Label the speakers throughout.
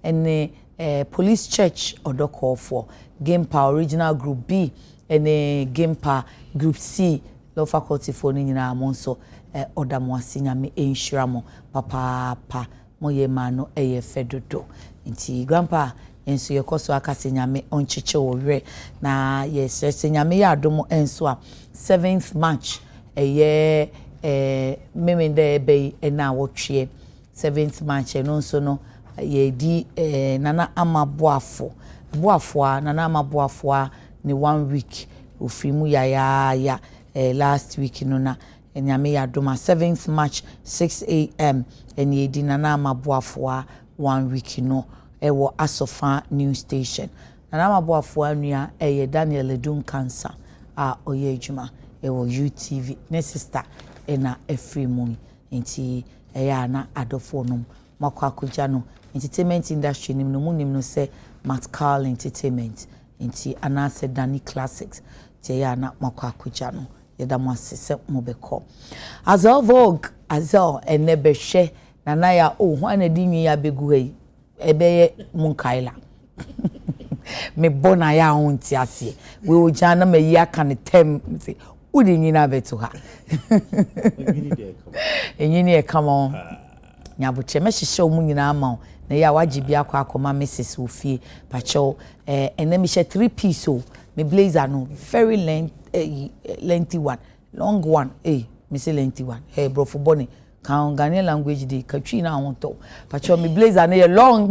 Speaker 1: ene Police Church Odoko for Gampa Original Group B ene Gampa Group C Law Faculty for ni nyina mo nso oda mo asinya me enhyira mo papa mo ye ma no eye fedodo nti grandpa enso ye koso akase nyame oncheche owe na yes nyame ya adomo enso a 7th March eye memende ebe na wotwe 7th March no nso no ye di nana amaboafo a nana amaboafo a ni 1 week ofrimu ya last week no na nyame ya adoma 7th March 6 a.m. and ye di nana amaboafo a 1 week no ewo Asofa news station nana amaboafo anua eye Daniel Edun cancer a oye adwuma ewo UTV ne sister ena efrimu nti eya na adofo no makwakuja no entertainment industry nim no munim no say Matcal Entertainment nti anase Danny Classics te ya na makwakuja no yeda mo asese mo beko Azel Vogue Azel enebehwe nana ya hwana di nwi ya begu yi ebeye munkaila me bona ya honti ase we ojana me yi aka ne tem say udi nyina beto ha enyini e come on nyabuche me hihye omu nyina ama na ya wajibi akoma Mrs. Ofie pacho enemi she 3-piece o me blazer no very lengthy one long one me say lengthy one bro for bonny kan Ghanaian language dey katwi na wonto pacho me blazer na long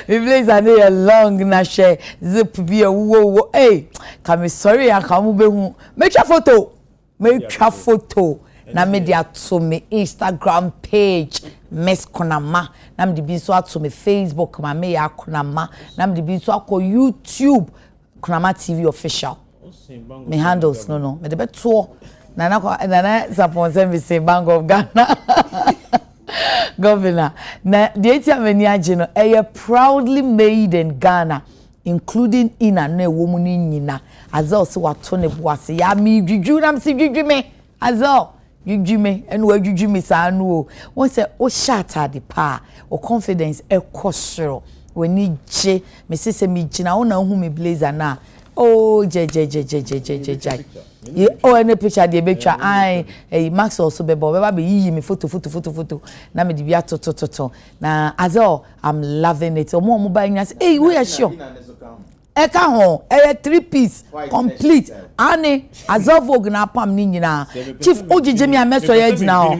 Speaker 1: me blazer na long na she zip bi wo ka me sorry ya ka mu behu make a photo na media to me Instagram page Miss Konama na me bi so ato me Facebook ma me ya Konama na me bi so akọ YouTube Konama TV official me handles no me de beto na suppose me say Bank of Ghana governor na the etiamani age no proudly made in Ghana including ina na ewomu ni nyina Azel so wato ne boase ya mi dwudwu na me si dwudwu me Azel dwudwume enu wadwudwume sa nu o won say o shata de pa o confidence e kosoro woni je me se me gina wona hu me blazer na je any picture de betwa Max also bebo be yi me photo na me de bia to na Azel I'm loving it o mo ba nya say we are sure eka ho 3-piece complete ane Azel Vogue na pam ni nyina chief ojije mi ameso ya gina ho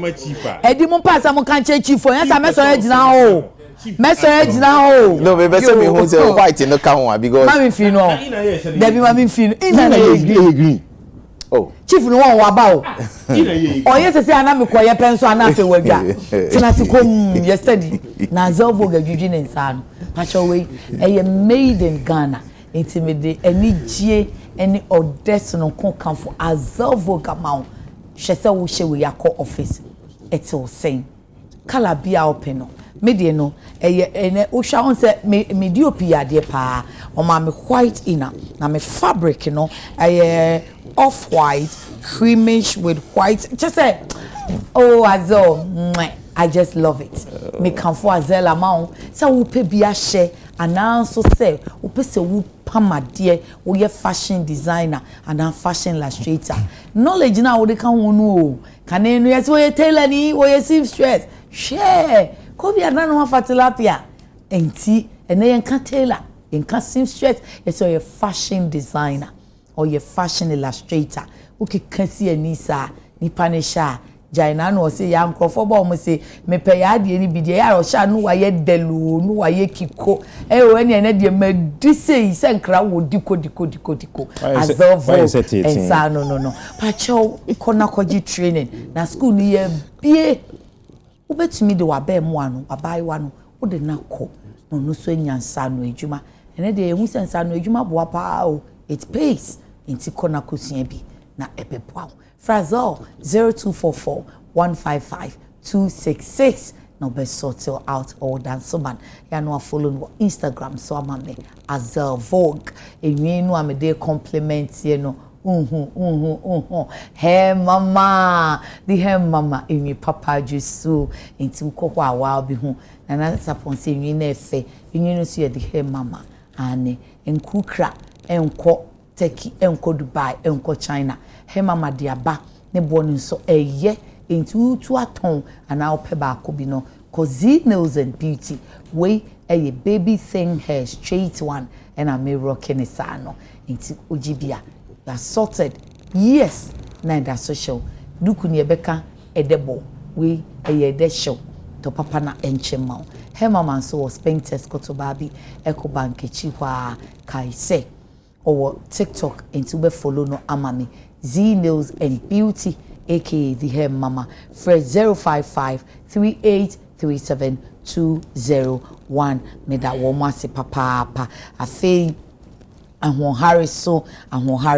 Speaker 1: edi mo pass am kan che chief o yansa ameso ya gina ho no me be say me hu say white no ka ho because mami fi no there be mami fi ina na green chief no won wa ba o yes say ana me koye penso ana fe wadwa tina sikom yesterday na Azel Vogue adwudwi ne nsa no pacho we made in Ghana intimidate any gie any audacity no kon for Azel Vogue amount she say wo she we yakọ office etil saying kala bia open no media no o sha on say mediopia de pa o ma me white inner na me fabric no off white creamish with white just say Azel I just love it me kan for Azel amount say wo pe bia share announce say wo pe se wo pamade wo ye fashion designer and fashion illustrator knowledge na wo de kan wonu o kan enu yes wo ye tailor ni wo ye seamstress share ko bia na no fatilapia enti ene yen kan tailor yen kan seamstress yes wo ye fashion designer or ye fashion illustrator wo ke kan si anisa ni panisha Jaina no say ya nkrofo ba o say me pe ya de ni bidie ya ro sha no wa ye delu no wa ye kiko we ne na de ma di sei se nkra wo diko Azel Vogue ensa no pa cho kona koji training na school ni ye bie wo betumi de wa ba mu anu abai wa no wo de na ko no so nyansa no adwuma ene de ehu sensa no adwuma bo pa o it pays inti kona kosia bi na ebeboa Frazel 0244 155 266 no be sort out all dance so man ya no follow no Instagram so amame Azel Vogue enwi no amede compliment ye no Hey mama, the hey mama, emi papa jusu into ukoko awa bi hu. Na sapon se nwi na efe, nwi no so ye the hey mama. Ane enkukra, enko Turkey, enko Dubai, enko China. Hey mama diaba ne bonu so eye into to aton and now pe ba ko bi no. Cause nails and beauty, we a baby thing hair straight one and I may rock in a sano into Ujibia. You are sorted, yes, neither social. Dukuni beka a debo, we a de show to papa na enchemo. Her mama so was painters kotobabi, echo bank chiwa kai se or TikTok into be follow no amami. Z nails and beauty, aka the hair mama. Fresh 055 3837-201 me da wo mo ase papa afei ahon Harry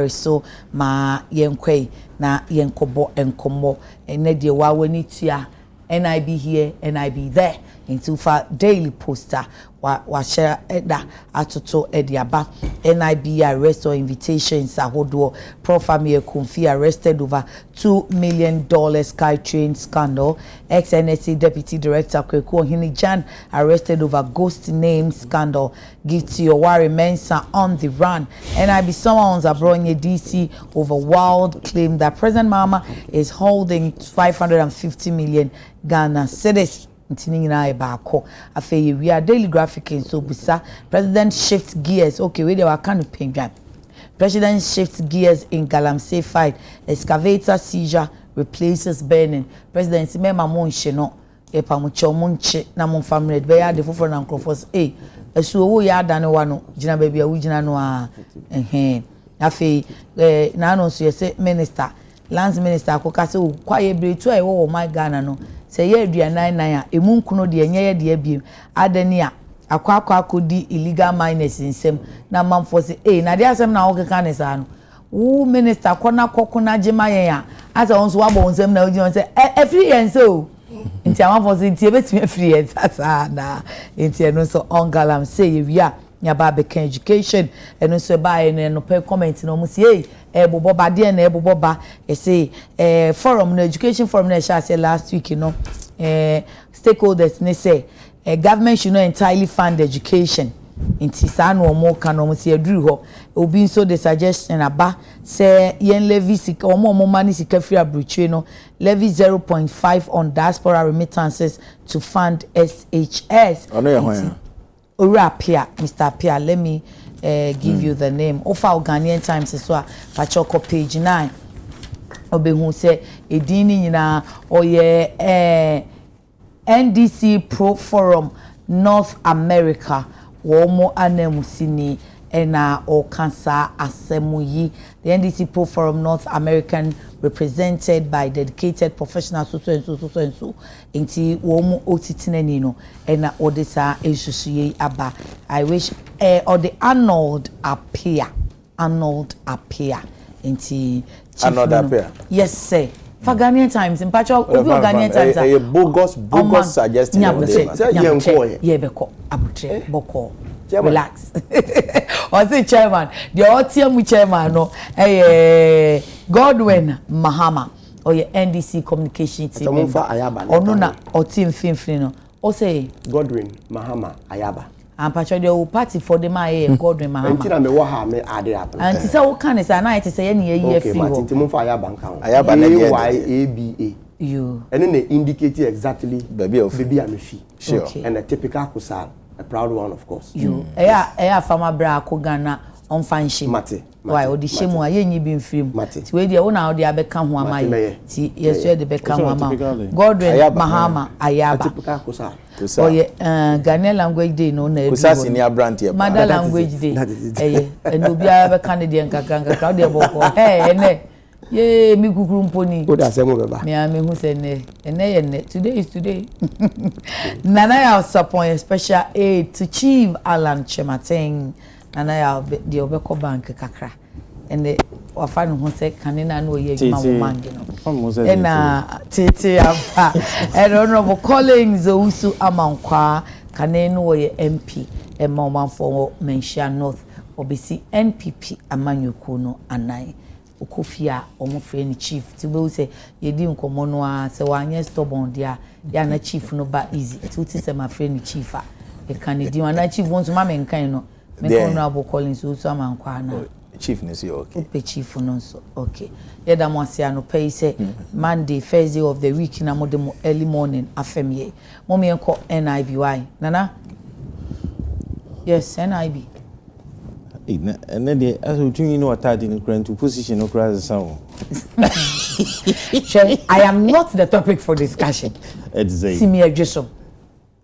Speaker 1: so ma yenkwai na yenkobo enkomo ene de wa wani tua NIB here NIB there into fa daily poster wa share eda atoto ediaba NIB arrest or invitations ahodo Profami Kumfi arrested over $2 million SkyTrain scandal. Ex-NSA Deputy Director Kweku Ohinijan arrested over ghost name scandal. Gifty Owari Mensah on the run. NIB someone's abroad DC over wild claim that President Mahama is holding 550 million Ghana cedis. We are daily graphic in so bisa. President shifts gears. Okay, we are kind of penguin. President shifts gears in Galamsey fight. Excavator seizure replaces burning. President Simema Monche no. Epa mucho munche na mon family. Be ya de fofo na nkrofos. Esu owo ya dane wano. Jina baby a wujina no a. Afi na no so yese minister. Lands minister akoka se kwaye bretu a wo my Ghana no. Se ye aduanan nan a emunkuno de enye ye de abiem adani a akwa akodi illegal miners nsem na manfo se na de asem na wo keka ne sa no wo minister kona kokona jema yen a asa won so wabo nsem na oji won se free yen so nti amanfo se nti ebetime free yen sa na nti no so on galam say ye wia nyaba be kan education eno so ba yen no pe comment no mu se ebobo ba de na ebobo ba say forum no education forum na sha say last week you know stakeholders ne say government should not entirely fund education inti sa no mo kan no se aduru ho obi so the suggestion aba say yen levy sika omo money sika free abrochwe no levy 0.5 on diaspora remittances to fund SHS Ora Pia, Mr. Pia, let me give you the name. Ofa Ghanaian Times so Pachoko page 9. Obehu say edini nyina oye NDC Pro Forum North America womo anemusini ena o kansa asemuyi. The NDC Pro Forum North American represented by dedicated professionals so inti womu otitinani no ena odisa esusuye aba. I wish or the Arnold appear inti
Speaker 2: Arnold appear.
Speaker 1: Yes sir. For Ghanaian Times in Pacho obi Ghanaian Times
Speaker 2: a bogus suggestion
Speaker 1: ye beko abutre boko relax. I say chairman the OTM chairman no Godwin Mahama or your NDC communication team ono na otim finfin no o say
Speaker 3: Godwin Mahama Ayaba
Speaker 1: and Pacho the party for the my Godwin Mahama
Speaker 3: until me wo ha me ade happen
Speaker 1: and say what can say na it say ye free
Speaker 3: okay Martin timo fa Ayaba nkan
Speaker 2: Ayaba na
Speaker 3: ABA
Speaker 1: you
Speaker 3: and then they indicate exactly
Speaker 2: baby
Speaker 3: am fee
Speaker 2: sure
Speaker 1: okay.
Speaker 3: And a typical kusal a proud one of course
Speaker 1: you farmer bra ko Ghana on fanship
Speaker 3: mate
Speaker 1: why o di shemu aye nyi bi mfrim ti we dia wo na o dia beka ho amaye ti yeso de beka ho ama Godwin Mahama Ayaba
Speaker 3: typical kusal
Speaker 1: oye Ghanaian language day no na
Speaker 2: kusa senior brand here
Speaker 1: mother language day and obi a beka ne de nkaka crowd dey boko ene ye mi kukuru mponi
Speaker 3: o da se mo beba
Speaker 1: me am hu se ne today is today nana ya support special aid to Chief Alan Chemateng nana ya the obeko bank kakra and the wafanu ho se kanina no ye ma wo mangi no ena tete apa and honorable Collins Owusu Amankwa kaneno wo ye MP e ma man for Menchia North obisi NPP amanyuku no anan okofia omo friend chief ti be say ye di nkomo no a se wanye stubborn dia ya na chief no ba easy ti ti say my friend chief a e kan di na chief won to ma me nkan no me ko no abo calling so am kwa na
Speaker 2: chief ni say okay
Speaker 1: ope chief no so okay ye da mo ase ano pay say Monday first day of the week na mo dem early morning afem ye mo me enko NIBY nana yes NIB
Speaker 4: and then the as we doing no attached in current position no cross sound.
Speaker 1: I am not the topic for discussion.
Speaker 4: Exactly.
Speaker 1: Simi adweso.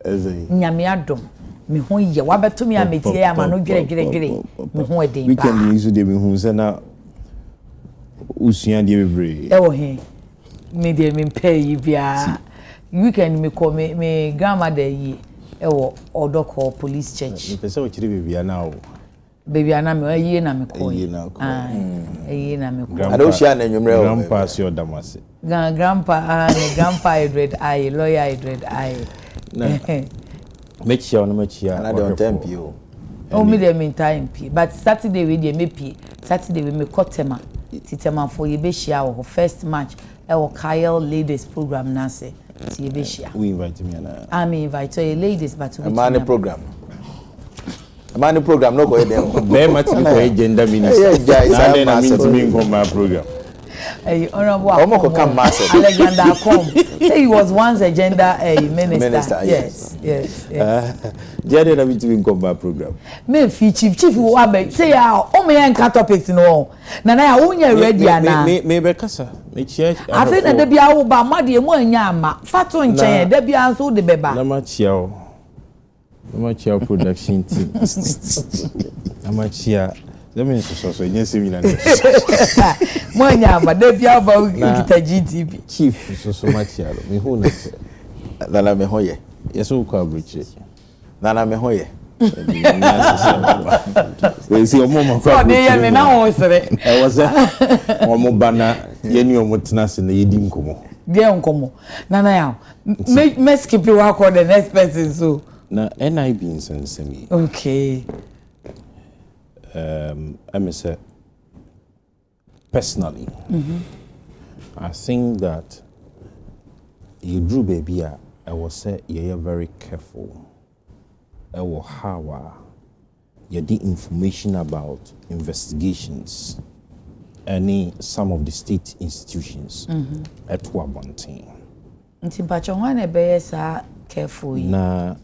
Speaker 4: Exactly.
Speaker 1: Nyame adom. Me ho ye wa beto me ametie ya ma no gire. Me ho eden ba.
Speaker 4: Weekend you so dey me hu say na usua dey bebre.
Speaker 1: E wo he. Me dey me pay yi bia. Weekend me call me grandmother yi e wo Odoko police church.
Speaker 4: Me pese o chiri bibia na o.
Speaker 1: Baby ana me ayi na me call.
Speaker 4: Ayi na ko.
Speaker 1: Ayi na me call.
Speaker 2: I don't share na nwumre o.
Speaker 4: Grandpa si odamase.
Speaker 1: Grandpa Edred I lawyer Edred I.
Speaker 4: Make sure no make sure.
Speaker 2: Na don tempi o.
Speaker 1: Oh me dey mean time pie but Saturday we dey me pie. Saturday we me Kotema. Titema for ye be share our first match. E wo Kyle ladies program na say. Ti ye be share.
Speaker 4: We invite me na.
Speaker 1: I me invite you ladies but we
Speaker 2: man program. Man program no go there.
Speaker 4: Very much for gender minister. Now then I mean to me come my program.
Speaker 1: Hey, honorable
Speaker 2: Alexander
Speaker 1: Kom. Say he was once a gender minister. Yes.
Speaker 4: Jade na mean to me come my program.
Speaker 1: Me chief wo abe say ya o me enka topics no. Na na ya wonya ready ana.
Speaker 4: Me be kasa. Me chia.
Speaker 1: I think na da bia wo ba ma de mu anya ama. Fato nchen da bia nso de beba.
Speaker 4: Na ma chia o. Amateur production team. Amateur. Let me so you see me na.
Speaker 1: Mwanya ma da bia ba kita GTP.
Speaker 4: Chief so amateur. Me hu na.
Speaker 2: Nana me ho ye.
Speaker 4: Yeso ko abroche.
Speaker 2: Nana me ho ye.
Speaker 4: We see omo ma
Speaker 1: ko de ye me na wo sere.
Speaker 4: E wo se omo bana ye ni omo tenase na yedi nkomo.
Speaker 1: De nkomo. Nana ya. Me skip you call the next person so.
Speaker 4: Na NIB nsensemi.
Speaker 1: Okay.
Speaker 4: I say personally, I think that you drew baby. I will say you're very careful. I will how you the information about investigations. Some of the state institutions at Wabontin.
Speaker 1: Ntimpacho wane be sa careful.
Speaker 4: Na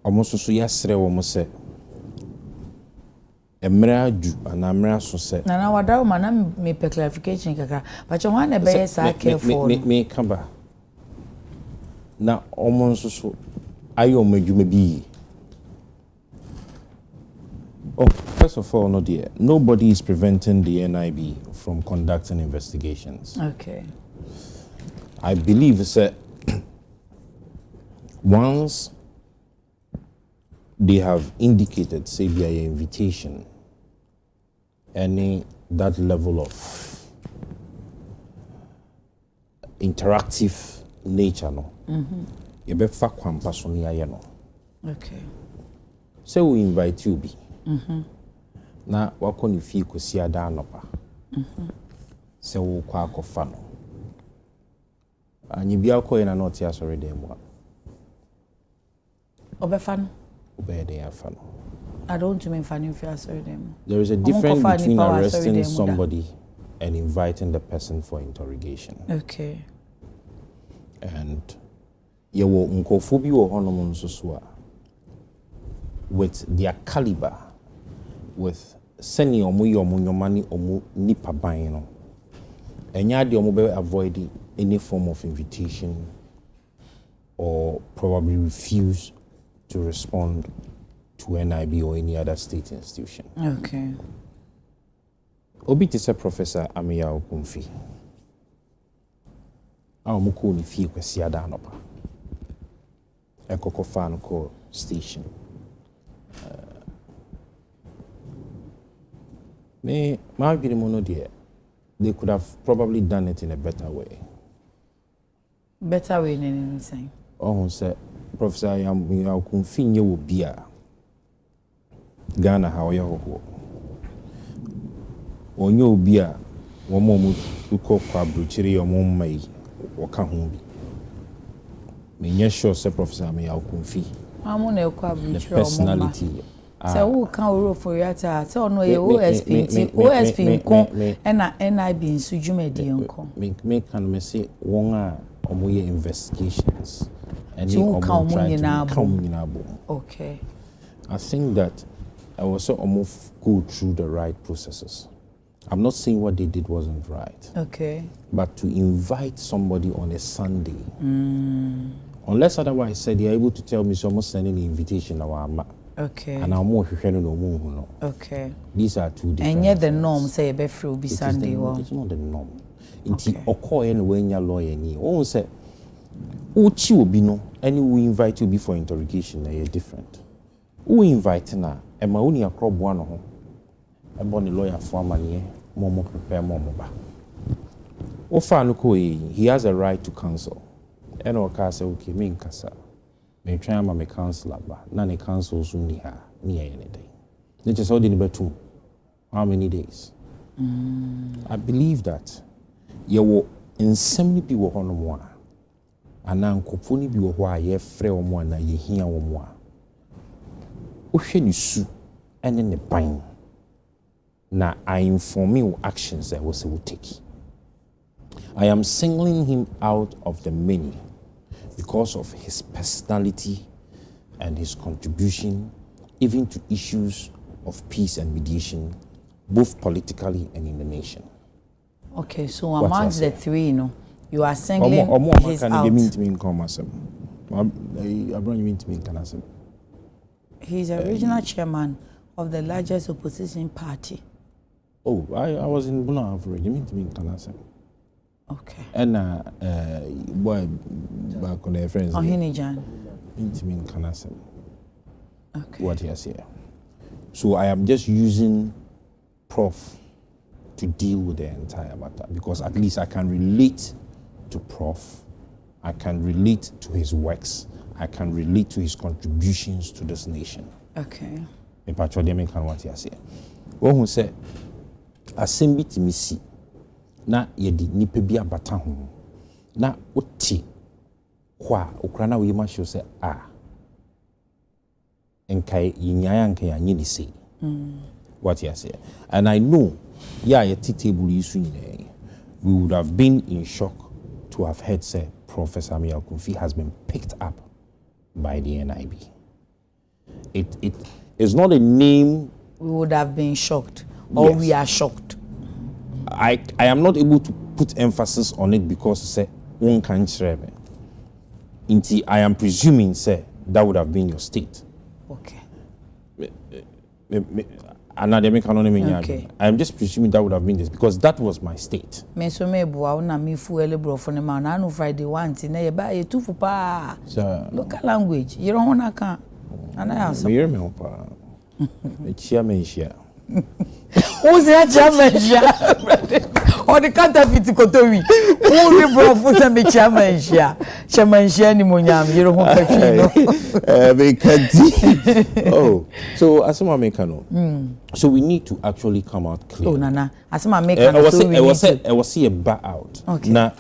Speaker 4: almost so yasre wo mo se emra aju ana emra so se
Speaker 1: na wadawo ma na me pe clarification kaka pacho wane be sa careful
Speaker 4: me kamba na almost so ayo madwuma bi. Oh, first of all, no dear, nobody is preventing the NIB from conducting investigations.
Speaker 1: Okay.
Speaker 4: I believe that once they have indicated, say, via invitation, that level of interactive nature, no. You be fa kwampa so ni aye no.
Speaker 1: Okay.
Speaker 4: So we invite you be. Na wako ni fi kosi ada anopa. Se wo kwa akofa no. Anyi bia ko na not ya sorry dem wa.
Speaker 1: Obefa no.
Speaker 4: Obe dey afa no.
Speaker 1: I don't mean fan you feel sorry dem.
Speaker 4: There is a difference between arresting somebody and inviting the person for interrogation.
Speaker 1: Okay.
Speaker 4: And ye wo nkofo bi wo honom nso so a with their caliber, with senior omo nyomani omo nipa ban no. Enya de omo be avoid any form of invitation or probably refuse to respond to NIB or any other state institution.
Speaker 1: Okay.
Speaker 4: Obi te se Professor Amiya Okunfi. A omo ko ni fie kwesi ada anopa. Ekoko fan ko station. My argument dear, they could have probably done it in a better way.
Speaker 1: Better way than anything.
Speaker 4: Oh, sir, Professor Amiya Okunfi nye wo bia. Ghana how you onyo obi a wo mo ko kwa brochiri yo mo mai wo ka ho bi me nye sure say Professor Amia Okunfi
Speaker 1: amu na ekwa
Speaker 4: the
Speaker 1: brochiri
Speaker 4: personality
Speaker 1: so who can oro for yata so no ye OSP nko na NIB nsu dwumadi nko
Speaker 4: me can me say won a omo ye investigations and
Speaker 1: so
Speaker 4: omo try to
Speaker 1: come. Okay,
Speaker 4: I think that I was so almost go through the right processes. I'm not saying what they did wasn't right.
Speaker 1: Okay.
Speaker 4: But to invite somebody on a Sunday, unless otherwise said they're able to tell me someone sending the invitation now.
Speaker 1: Okay.
Speaker 4: And I'm more no.
Speaker 1: Okay.
Speaker 4: These are two different.
Speaker 1: And yet the norm say be free be Sunday.
Speaker 4: It's not the norm. Inti oko ene when your lawyer ni. O say uchi obi no any we invite you before interrogation na different. Who invite na e ma oni akrobo ano ho. E bo ni lawyer for amanie mo prepare mo ba. Ofa no ko he has a right to counsel. And oka say okay me nkasa. Me try am me counselor ba. Na ne counsel so ni ha ni anything. They just hold in betu. How many days? I believe that you will nsɛm ni bi wɔ hɔ no mo a ana nkɔfo ni bi wɔ hɔ a yɛfrɛ wɔn a na yɛhia wɔn a wohwɛ ne su ɛne ne ban na I inform you actions that was will take. I am singling him out of the many because of his personality and his contribution even to issues of peace and mediation both politically and in the nation.
Speaker 1: Okay, so amongst the three, you are singling his out. He's a regional chairman of the largest opposition party.
Speaker 4: Oh, I was in Buna already. You mean to me, Kanasem?
Speaker 1: Okay.
Speaker 4: And boy, back on their friends.
Speaker 1: Oh, Hinijan.
Speaker 4: Mean to me, Kanasem.
Speaker 1: Okay.
Speaker 4: What he has here. So I am just using Prof to deal with the entire matter because at least I can relate to Prof. I can relate to his works. I can relate to his contributions to this nation.
Speaker 1: Okay.
Speaker 4: Me patro dem kan what he has here. When who say assembi timisi na yedi nipa bi abata ho na oti kwa okra na we ma show say enkai yinyaya enkai anyi ni say what he has here. And I know table issue we would have been in shock to have heard say Professor Amia Okunfi has been picked up by the NIB. It is not a name
Speaker 1: we would have been shocked or yes. We are shocked.
Speaker 4: I am not able to put emphasis on it because say one can share me. I am presuming say that would have been your state.
Speaker 1: Okay.
Speaker 4: Okay. I am just presuming that would have been this because that was my state.
Speaker 1: Me so me bua na me fuele bro for ma na no Friday one na ye ba ye tufu pa. Local language. You don't wanna can. Ana ya so.
Speaker 4: Me hear me pa. Me chia me chia.
Speaker 1: Who's that chairman? Or the counterfeit kotowi. Who the bro for some chairman share. Chairman share ni monyam. You don't want
Speaker 4: to Oh, so asuma mekano. So we need to actually come out clear.
Speaker 1: Oh nana, asuma mekano.
Speaker 4: I was see a bar out.
Speaker 1: Okay.
Speaker 4: Na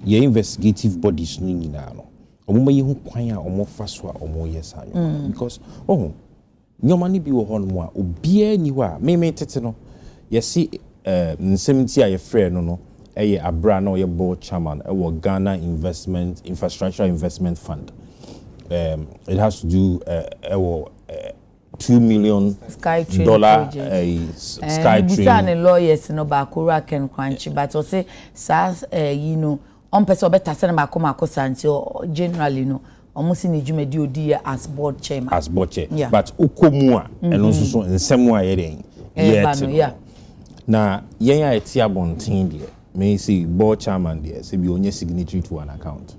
Speaker 4: ye investigative bodies ni nyina no. Omo ye hu kwan a omo fa so a omo yes anyo. Because nyoma ni bi wo ho no a obia ni ho a me tete no yesi nsɛmti a ye frɛ no eye abra na ye board chairman e Ghana Infrastructure Investment Fund. It has to do $2 million
Speaker 1: Sky Train
Speaker 4: Train.
Speaker 1: Lawyers no ba ko raken kwanchi but o say SAS on person better send ma come akosa until generally almost in the Jumedi Odi as board chairman.
Speaker 4: As board chair.
Speaker 1: Yeah.
Speaker 4: But ukomua and also so in some way
Speaker 1: yeah.
Speaker 4: Na yenya etia bontin there. May say board chairman there say be only signatory to an account.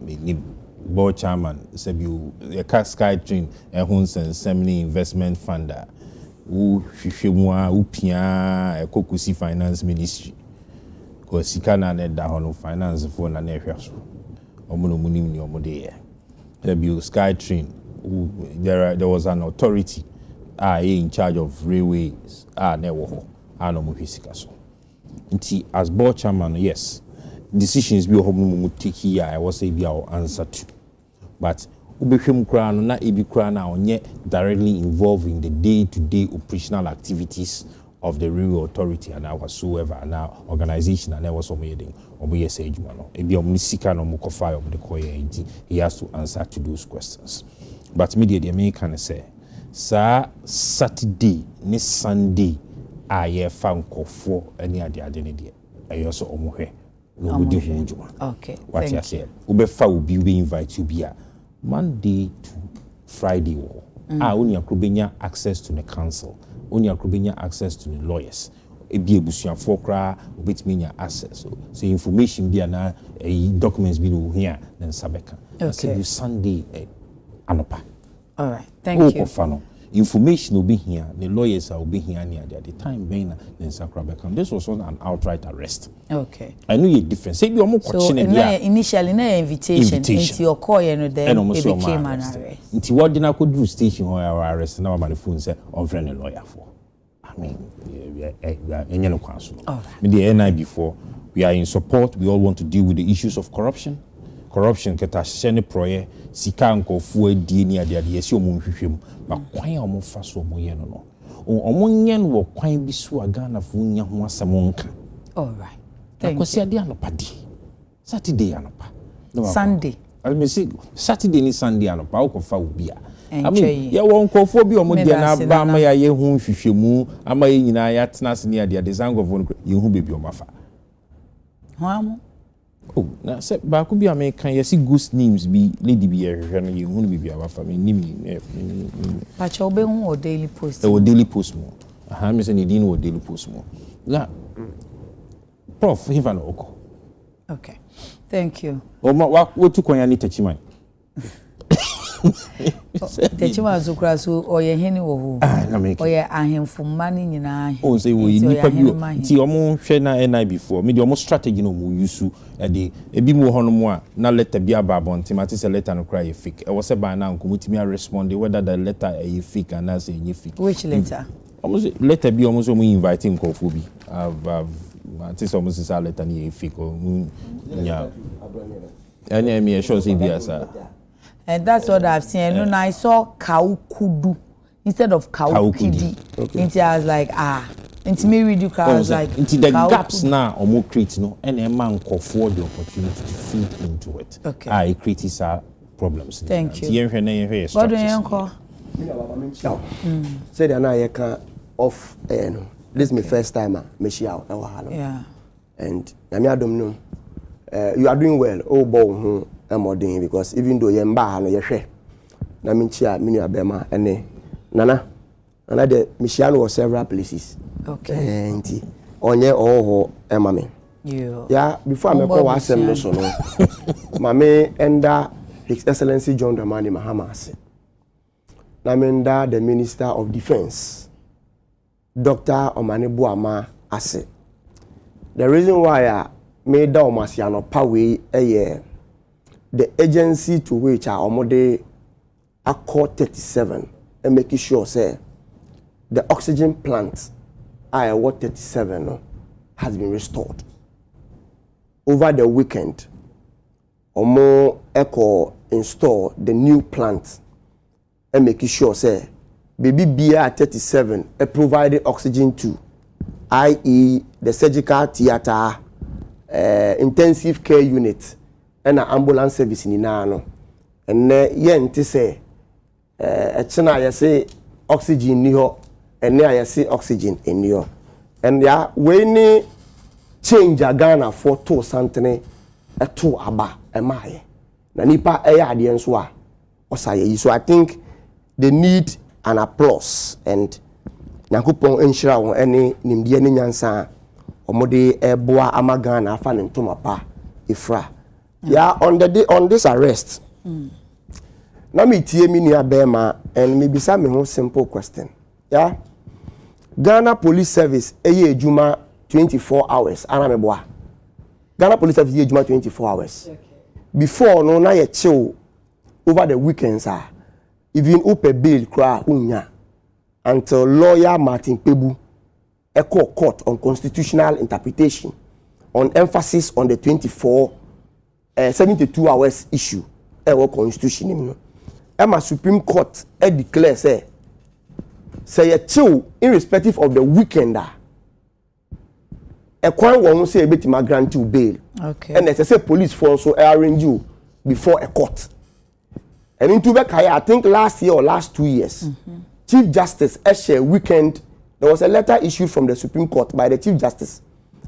Speaker 4: Me board chairman say be a Sky Train and Hunsen Semini Investment Fund. Who hwehwemua upia ekokusi finance ministry. Because sikana na da hono finance for na na hwa so. Omono munim ni omode ye. Sky Train. There was an authority in charge of railways. Never. ano mo hwisika so nti as board chairman yes decisions bi ho mo take here I was say bi our answer to but ubehwem kra no na ebi kra na onye directly involved in the day-to-day operational activities of the rural authority and whatsoever and our organization and was omeding omoye say adwuma no ebi omni sika no mo kofa of the koye nti he has to answer to those questions but media the me can say sa Saturday ni Sunday aye fa nkofo ani ade ne de ayo so omohwe no bodi hu adwuma
Speaker 1: okay
Speaker 4: what you say ubefa obi we invite you bia Monday to Friday only akrobenya access to the council only akrobenya access to the lawyers ebi ebusuafo kra obetiminya access so information bia na documents bi no here then sabeka say Sunday anopa
Speaker 1: all right thank you
Speaker 4: information will be here, the lawyers will be here near at the time being then Sakrabekam. This was not an outright arrest.
Speaker 1: Okay.
Speaker 4: I know you different. Say you more
Speaker 1: initially no invitation into your call and then it became an arrest.
Speaker 4: Into what did I could do station or arrest now my phone said on friend a lawyer for. I mean in your council. With the NI before we are in support, we all want to deal with the issues of corruption keta shene proye sika nkofo adi ni ade yesi omunhwehwem ba kwan omo fa so omo ye no omo nye no wo kwan bi so agana fo nya ho asem nka
Speaker 1: all right thank
Speaker 4: you ade anopa di Saturday anopa
Speaker 1: Sunday
Speaker 4: I mean say Saturday ni Sunday anopa wo kofa obi a I mean ya wo nkofo bi omo de na ba ma ya ye hu hwehwemu ama ye nyina ya tena se ni ade design ye hu bebi omo afa
Speaker 1: ho amo
Speaker 4: oh na se ba ku bi American yes ghost names bi lady bi ehwe no ye hunu bi aba fa me nim
Speaker 1: pa cha obe hu o Daily Post
Speaker 4: o Daily Post mo aha me se ni din o Daily Post mo la prof even oko
Speaker 1: okay thank you
Speaker 4: o ma wa tu konya ni tachiman
Speaker 1: tachiman zukura so oye heni wo ho oye ahemfo mani nyina
Speaker 4: o say wo nipa bi ti omo hwe na NI before me di omo strategy no mo use de ebi mo hono mo a na letter bi aba bonti mate se letter no cry fake e wo se ba na nkomutimi a respond whether the letter is fake and as any fake
Speaker 1: which letter
Speaker 4: omo letter bi omo so mo invite nkofo bi mate se omo se letter ni fake o nya any me sure say bi asa.
Speaker 1: And that's what I've seen. And I saw Kaukudu instead of Kaukidi. Okay. I was like, into me read you I was like,
Speaker 4: into the gaps now or more create no and a man call for the opportunity to feed into it.
Speaker 1: Okay.
Speaker 4: It creates problems.
Speaker 1: Thank you.
Speaker 3: God do you uncle? Say that now you can off this is my first time
Speaker 1: yeah.
Speaker 3: And I don't know. You are doing well. Oh boy. Modern because even though you mba no yehwe na minchia minu abema ene nana de Michiano was several places
Speaker 1: okay
Speaker 3: nti onye oho emame yeah before me ko wasem no so no mame enda His Excellency John Dramani Mahama ase na menda the Minister of Defense Dr. Omane Buama ase the reason why I made that Omasiano pawe the agency to which our omode Accord 37 and making sure say the oxygen plant Iowa 37 has been restored. Over the weekend, Omo Echo install the new plant and making sure say baby BR 37 provided oxygen to, i.e. the surgical theater, intensive care unit. And an ambulance service in Nano. And yen to say, I say oxygen niho, and there I say oxygen in you. And ya when change a Ghana for 2 centene a 2 aba a my. Nanipa a yadianswa or say. So I think they need an applause and Nakupon ensure on any Nimdian Yansa or Mode Eboa Amagana fan and Tomapa Ifra. Yeah, on this arrest. Now me tie me near Bema and maybe some simple question. Yeah, Ghana Police Service juma 24 hours. Anameboa. Ghana Police Service juma 24 hours. Okay. Before no na ye chill over the weekends even upe bill kra unya until lawyer Martin Pebu a court on constitutional interpretation on emphasis on the 72 hours issue our constitution Emma Supreme Court declare say a chill irrespective of the weekender a kwan won say betima grant you bail
Speaker 1: okay
Speaker 3: and they say police for also arrange you before a court and into I think last year or last 2 years Chief Justice Eshe weekend there was a letter issued from the Supreme Court by the Chief Justice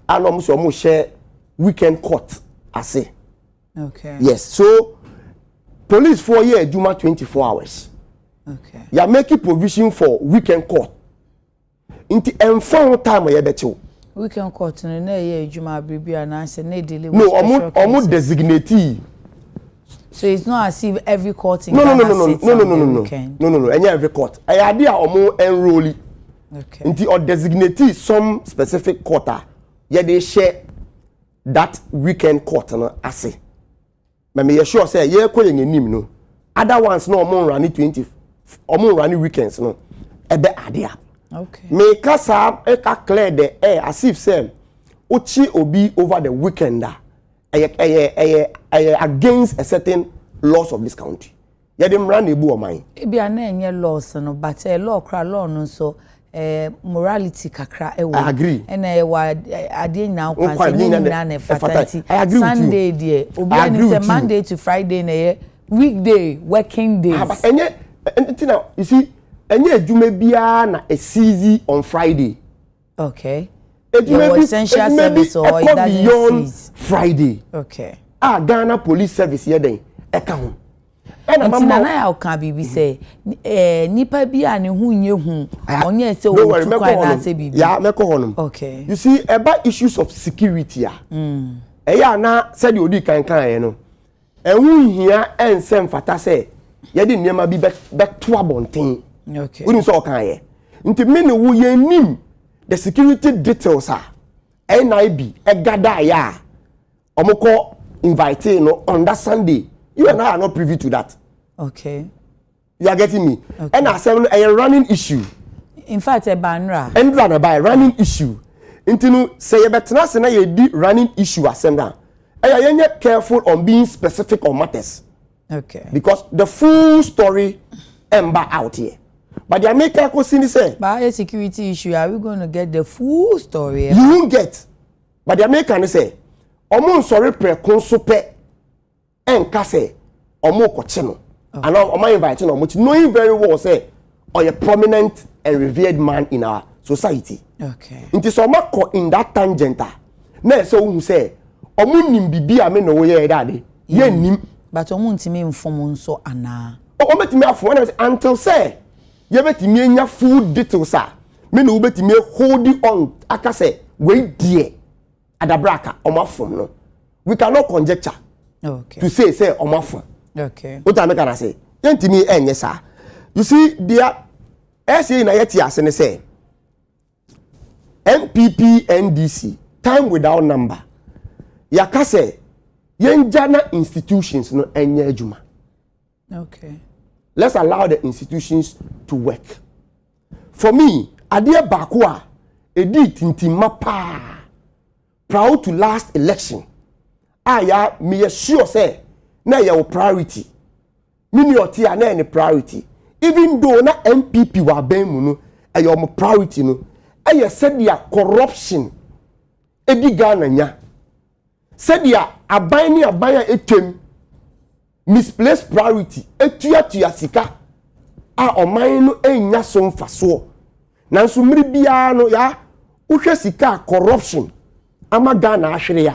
Speaker 3: and almost share weekend court I say
Speaker 1: okay
Speaker 3: yes so police for year Juma 24 hours
Speaker 1: okay
Speaker 3: you are making provision for weekend court into enfon time you beto
Speaker 1: weekend court no na ye Juma bibia na say na deal with
Speaker 3: no omo designate
Speaker 1: so it's not as if every court in
Speaker 3: no any every court I idea omo enroll
Speaker 1: okay
Speaker 3: into or designate some specific court yeah they share that weekend court no ase me sure say ye ko yen nim no other ones no omo run 20 omo run weekends no ebe adea
Speaker 1: okay
Speaker 3: me kasa e ka clear the air as if say uchi obi over the weekender against a certain laws of this country ye dem run ebu o man
Speaker 1: e bia na enye laws no but law kra law no so morality kakra ewo
Speaker 3: I agree
Speaker 1: and ade na kwa ni na fatality
Speaker 3: Sunday
Speaker 1: there obi ani say Monday to Friday na weekday working days
Speaker 3: enye now you see enye adwuma bia na a seize on Friday
Speaker 1: okay
Speaker 3: your
Speaker 1: essential service or it doesn't seize
Speaker 3: Friday
Speaker 1: okay
Speaker 3: Ghana police service here then eka ho
Speaker 1: na na ka bibi say nipa bia ne hu nye hu onye say o tu kwa na say bibi
Speaker 3: ya meko honum
Speaker 1: okay
Speaker 3: you see about issues of security ya na said odi kan no ehun hia ensem fata say ye de niam bi beto abonten
Speaker 1: okay
Speaker 3: we so kan ye nti me ne wo ye nim the security details NIB gada ya omoko invite no on that Sunday you and I are not privy to that
Speaker 1: okay
Speaker 3: you are getting me
Speaker 1: okay.
Speaker 3: And I say a running issue
Speaker 1: in fact a banra
Speaker 3: and run by running issue intinu say you betena se na ye di running issue asenda you careful on being specific on matters
Speaker 1: okay
Speaker 3: because the full story ember out here but the American question say
Speaker 1: but a security issue are we going to get the full story
Speaker 3: you won't get but the American say omo sorry pre consope enka say omo koche no and omo invite no much knowing very well say or a prominent and revered man in our society
Speaker 1: okay
Speaker 3: nti so mako in that tangent na say who say omo nim bibia me no ye dade ye nim
Speaker 1: but omo ntimi inform nso ana
Speaker 3: o metimi afo until say ye betimi enya full details me no betimi hold on aka say we die adabraka omafom no we cannot conjecture
Speaker 1: okay
Speaker 3: to say omafom
Speaker 1: okay
Speaker 3: what I can say yentimi enye sa you see there SA na yeti asene say MPP NDC time without number yaka say yenjana institutions no enye adwuma
Speaker 1: okay
Speaker 3: let's allow the institutions to work for me adie baako a edi tintima pa proud to last election ya me sure say na your priority minioti na any priority even though na MPP wa ben mu no your priority no said dia corruption edi Ghana nya said dia aban ni aban a etem misplaced priority etuatua sika a oman no enya so mfaso nanso mmiri bia no ya uhwe sika corruption ama Ghana ahwere ya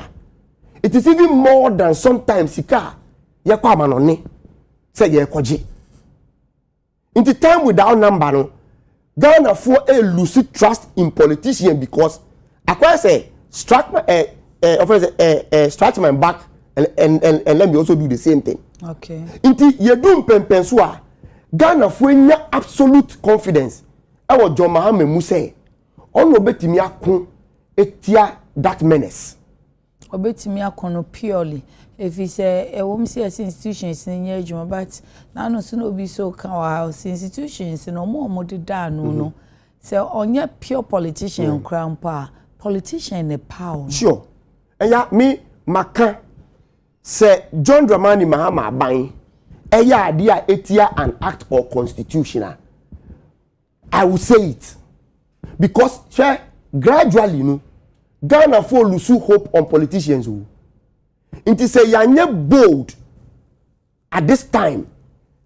Speaker 3: it is even more than sometimes sika ye kwa manone say ye kwaje in the time without number no Ghana for a lose trust in politicians because akwa say strike my back and let me also do the same thing
Speaker 1: okay
Speaker 3: inti ye dum pempenso a Ghana for nya absolute confidence e wo John Mahama mu say ono betimi akon etia that menace
Speaker 1: obetimi akono purely if he say ewomsi as institutions nya adwuma but na no so no be so kan wa house institutions no mo de da no no So on your pure politician crown pa politician in a power.
Speaker 3: Sure. And ya me maka say John Dramani Mahama Aban eya dia etia an act or constitutional. I will say it because gradually no Ghana for lose hope on politicians. It is a yanye bold at this time.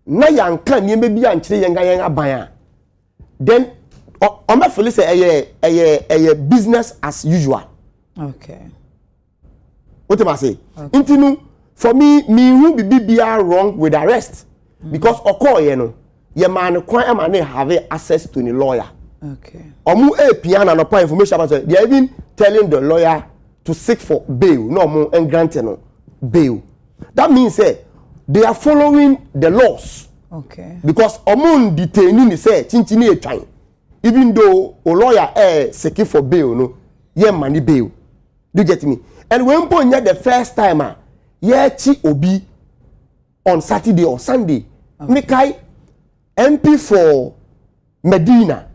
Speaker 3: Na yanka ni mebi anchire yenga aban. Then on my feel say a business as usual.
Speaker 1: Okay.
Speaker 3: What am I say? Okay. For me who be wrong with arrest because okoye no ye man kwan man have access to the lawyer.
Speaker 1: Okay.
Speaker 3: Omu piano no point information about they are even telling the lawyer to seek for bail, no more and granting no bail. That means they are following the laws.
Speaker 1: Okay.
Speaker 3: Because omu detaining say chinchini e twan. Even though a lawyer seeking for bail no, ye money bail. Do you get me? And when point the first time ye chi obi on Saturday or Sunday. Okay. Mekai MP for Medina.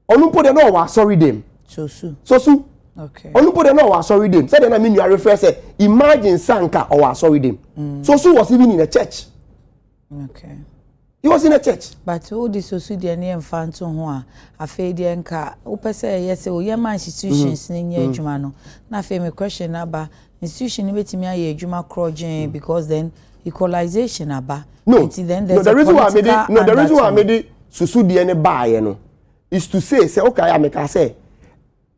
Speaker 3: Onupo de no wa sorry them. So.
Speaker 1: Okay.
Speaker 3: Onupo de no wa sorry them. Say then I mean you are referring say imagine Sanka or wa sorry them. So was even in a church.
Speaker 1: Okay.
Speaker 3: He was in a church.
Speaker 1: But all the society and infant on a fade and car. Opa say yes, oh yeah, my institutions in your Jumano. Na me question about institution with me a Juma crojing because then equalization about.
Speaker 3: No, the reason why I made it susu di ene buy no is to say okay I make say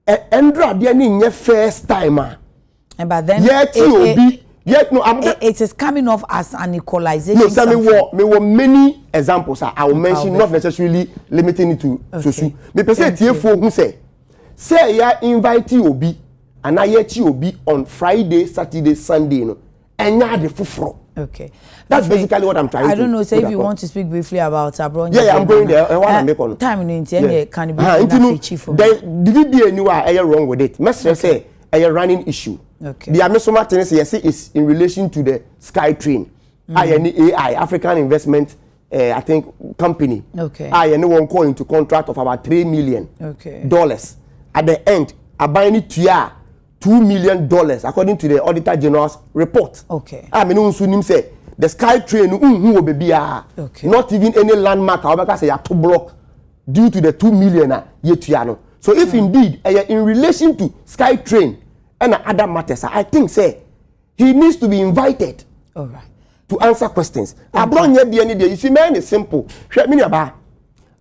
Speaker 3: endra di ene first timer.
Speaker 1: But then it is coming off as an equalization.
Speaker 3: No, so me were many examples I will mention, not necessarily limiting it to susu. Me per se tie fo hu say ya invite obi and I yet obi on Friday, Saturday, Sunday no. Enya de fufuro.
Speaker 1: Okay.
Speaker 3: That's basically what I'm trying to.
Speaker 1: I don't know, say if you want to speak briefly about Abron.
Speaker 3: Yeah, I'm going there. I want to make on.
Speaker 1: Time in India, can be chief for me.
Speaker 3: Did it be anywhere wrong with it? Must say a running issue. Okay. The Amesoma tendency is in relation to the Sky Train. AI, African Investment, I think, company.
Speaker 1: Okay.
Speaker 3: One call into contract of about $3 million.
Speaker 1: Okay.
Speaker 3: At the end, I buy it to $2 million according to the Auditor General's report.
Speaker 1: Okay.
Speaker 3: I mean, say the Sky Train, okay. Not even any landmark, however, say to block due to the $2 million yet. So if indeed in relation to Sky Train and other matters, I think say he needs to be invited.
Speaker 1: All right.
Speaker 3: To answer questions. Abronye be any day. You see, man, it's simple.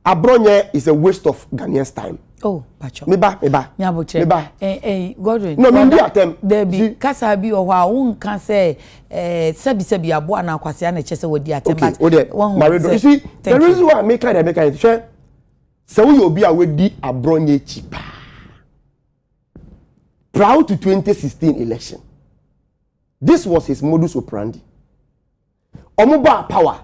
Speaker 3: Abronye is a waste of Ghanaians' time.
Speaker 1: Oh, Pacho.
Speaker 3: Meba.
Speaker 1: Godwin.
Speaker 3: No, me be attempt.
Speaker 1: There be kasa bi o wa won kan say sebi abo na kwase na chese wo di attempt.
Speaker 3: You see, the reason why I make it share say we obi a we di Abronye chipa. Prior to 2016 election. This was his modus operandi. Omuba power.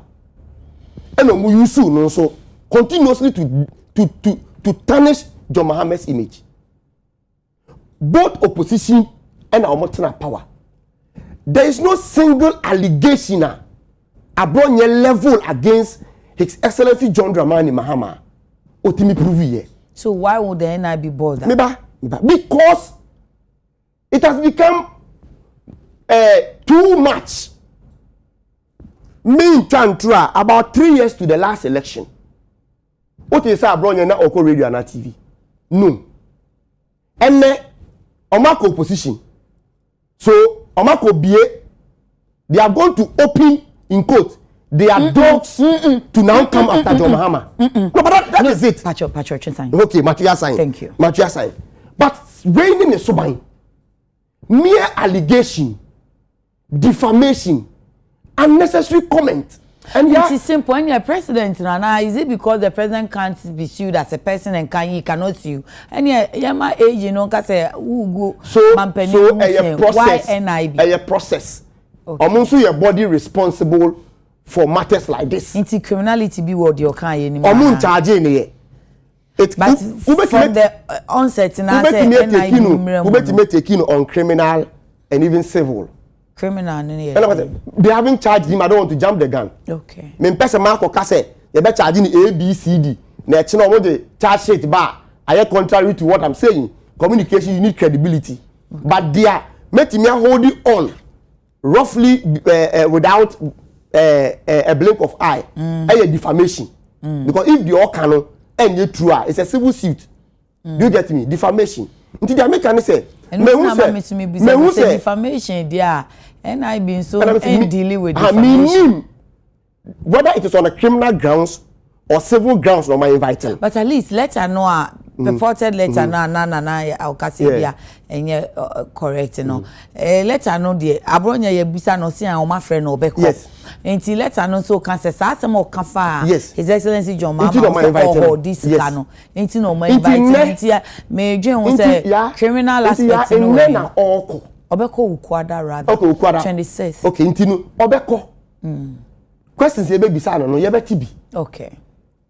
Speaker 3: And omu yusu no so continuously to tarnish John Mohammed's image. Both opposition and our power. There is no single allegation Abronye level against His Excellency John Dramani Mahama. Otimi prove here.
Speaker 1: So why would the NI be bothered?
Speaker 3: Because it has become too much. Me Chantra about 3 years to the last election. What is Abronye na Oko Radio and TV? No. And Omako opposition. So Omako BA, they are going to open in quote their dogs to now come after John Mahama. No, but that is it.
Speaker 1: Pacho,
Speaker 3: okay, Matia sign.
Speaker 1: Thank you.
Speaker 3: Matia sign. But raining is so bad. Mere allegation, defamation, unnecessary comment. And
Speaker 1: it is simple. When you're president, Nana, is it because the president can't be sued as a person and he cannot sue? And yeah, my age, you know, because who go
Speaker 3: a process.
Speaker 1: Why NIB?
Speaker 3: A process. Also, your body responsible for matters like this.
Speaker 1: Into criminality be what you can't anymore.
Speaker 3: Omun charging it.
Speaker 1: But from the onset, now
Speaker 3: say taking on criminal and even civil.
Speaker 1: Criminal,
Speaker 3: they haven't charged him. I don't want to jump the gun.
Speaker 1: Okay.
Speaker 3: Me person Marco Kase, you be charging A, B, C, D. Na chino mo de charge sheet ba I contrary to what I'm saying. Communication, you need credibility. But they are making me holding on roughly without a blink of eye. A defamation. Because if the all canon and you true, it's a civil suit. Do you get me? Defamation. Until the American say,
Speaker 1: me who say defamation, there, and I've been so dealing with defamation.
Speaker 3: Whether it is on a criminal grounds or civil grounds, no my inviting.
Speaker 1: But at least let her know purported letter na I'll and correct no. Let her know the abronya ye bisa no see my friend obeko. Yes. Until let her know so can say some more kafa.
Speaker 3: Yes.
Speaker 1: His Excellency John Mama or this cano. Until no my inviting. May Jane say criminal aspect no. Obeko ukwada rather. Okay, ukwada. 26.
Speaker 3: Okay, intinu obeko. Questions ye be bisa no ye be tibi.
Speaker 1: Okay.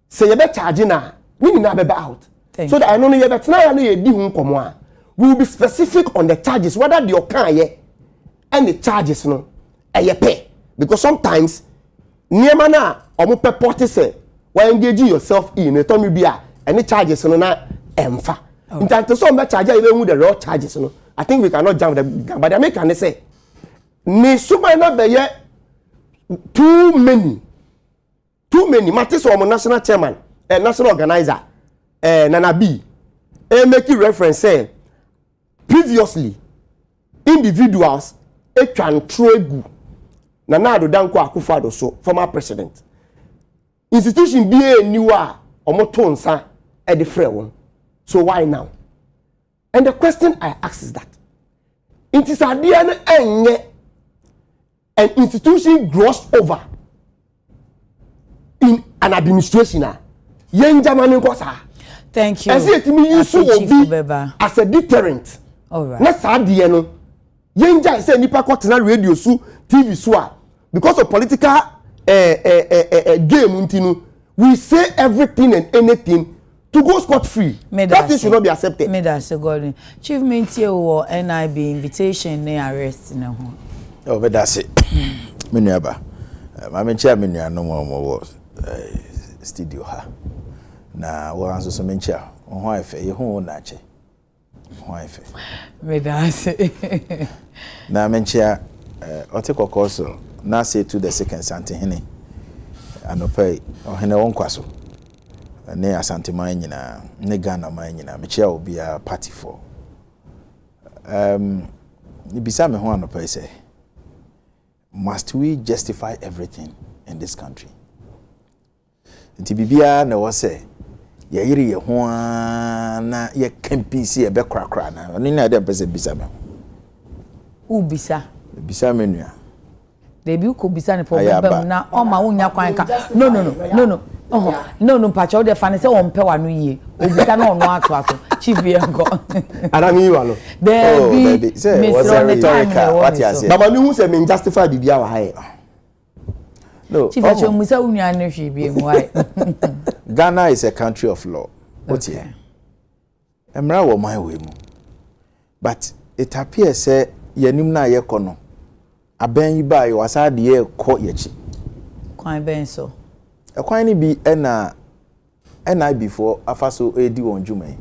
Speaker 3: Say ye be charge na. We need to be out. So that I know you better now you di hun komo a. We will be specific on the charges whether the okan ye and the charges no e pay because sometimes niema na omo purport say why engage yourself in it me bia any charges no na emfa. In fact so me charge you who the raw charges no. I think we cannot jump the gun but the American say ni suma na be ye too many matters from national chairman national organizer Nana B making reference say previously individuals can trade Nana Addo Danko Akufo-Addo so former president institution be a new omotonsa at the free one. So why now? And the question I ask is that it is a DNA an institution grossed over in an administration
Speaker 1: thank you.
Speaker 3: I see it me use as a deterrent.
Speaker 1: All right.
Speaker 3: Na sadie no. Yenja say nipa kwatena radio su TV su a because of political game untinu we say everything and anything to go scot free. That thing should not be accepted.
Speaker 1: Me that say God. Chief Mentie wo NIB invitation na arrest na ho.
Speaker 2: Oh, but that's it. Me nuaba. Ma mentia me nua no mo studio ha. Na wo anso so mentia ho afa ye ho na che ho afa
Speaker 1: me da se
Speaker 2: na mentia ote kokoso na say to the second sante hene anopai ohene won kwaso ne asante man nyina ne Ghana man nyina mechia obi a party for ni bisa me ho anopai say must we justify everything in this country nti bibia na wo say ye yiri ye ho na ye campisi e be krakra na ni na dem pese bisa me
Speaker 1: u bisa
Speaker 2: me nua
Speaker 1: de bi ko bisa ne problem na o ma wonya kwan ka no pacha o de fa ne se won pe wa no yie o bisa na ono ato chief ye ngo
Speaker 3: adami wa no
Speaker 1: baby
Speaker 2: say was a rhetorical what you say
Speaker 3: baba ni hu se me justify bibia wa ha
Speaker 2: no
Speaker 1: chief acho musa unya na hwe bi mu why
Speaker 2: Ghana is a country of law. What's here? Emra wo my way mu. But it appears say yenim na ye kono. Aben yi ba ye wasade ye ko ye chi.
Speaker 1: Kwan ben so.
Speaker 2: E kwan ni bi na before afaso edi won dwuma yi.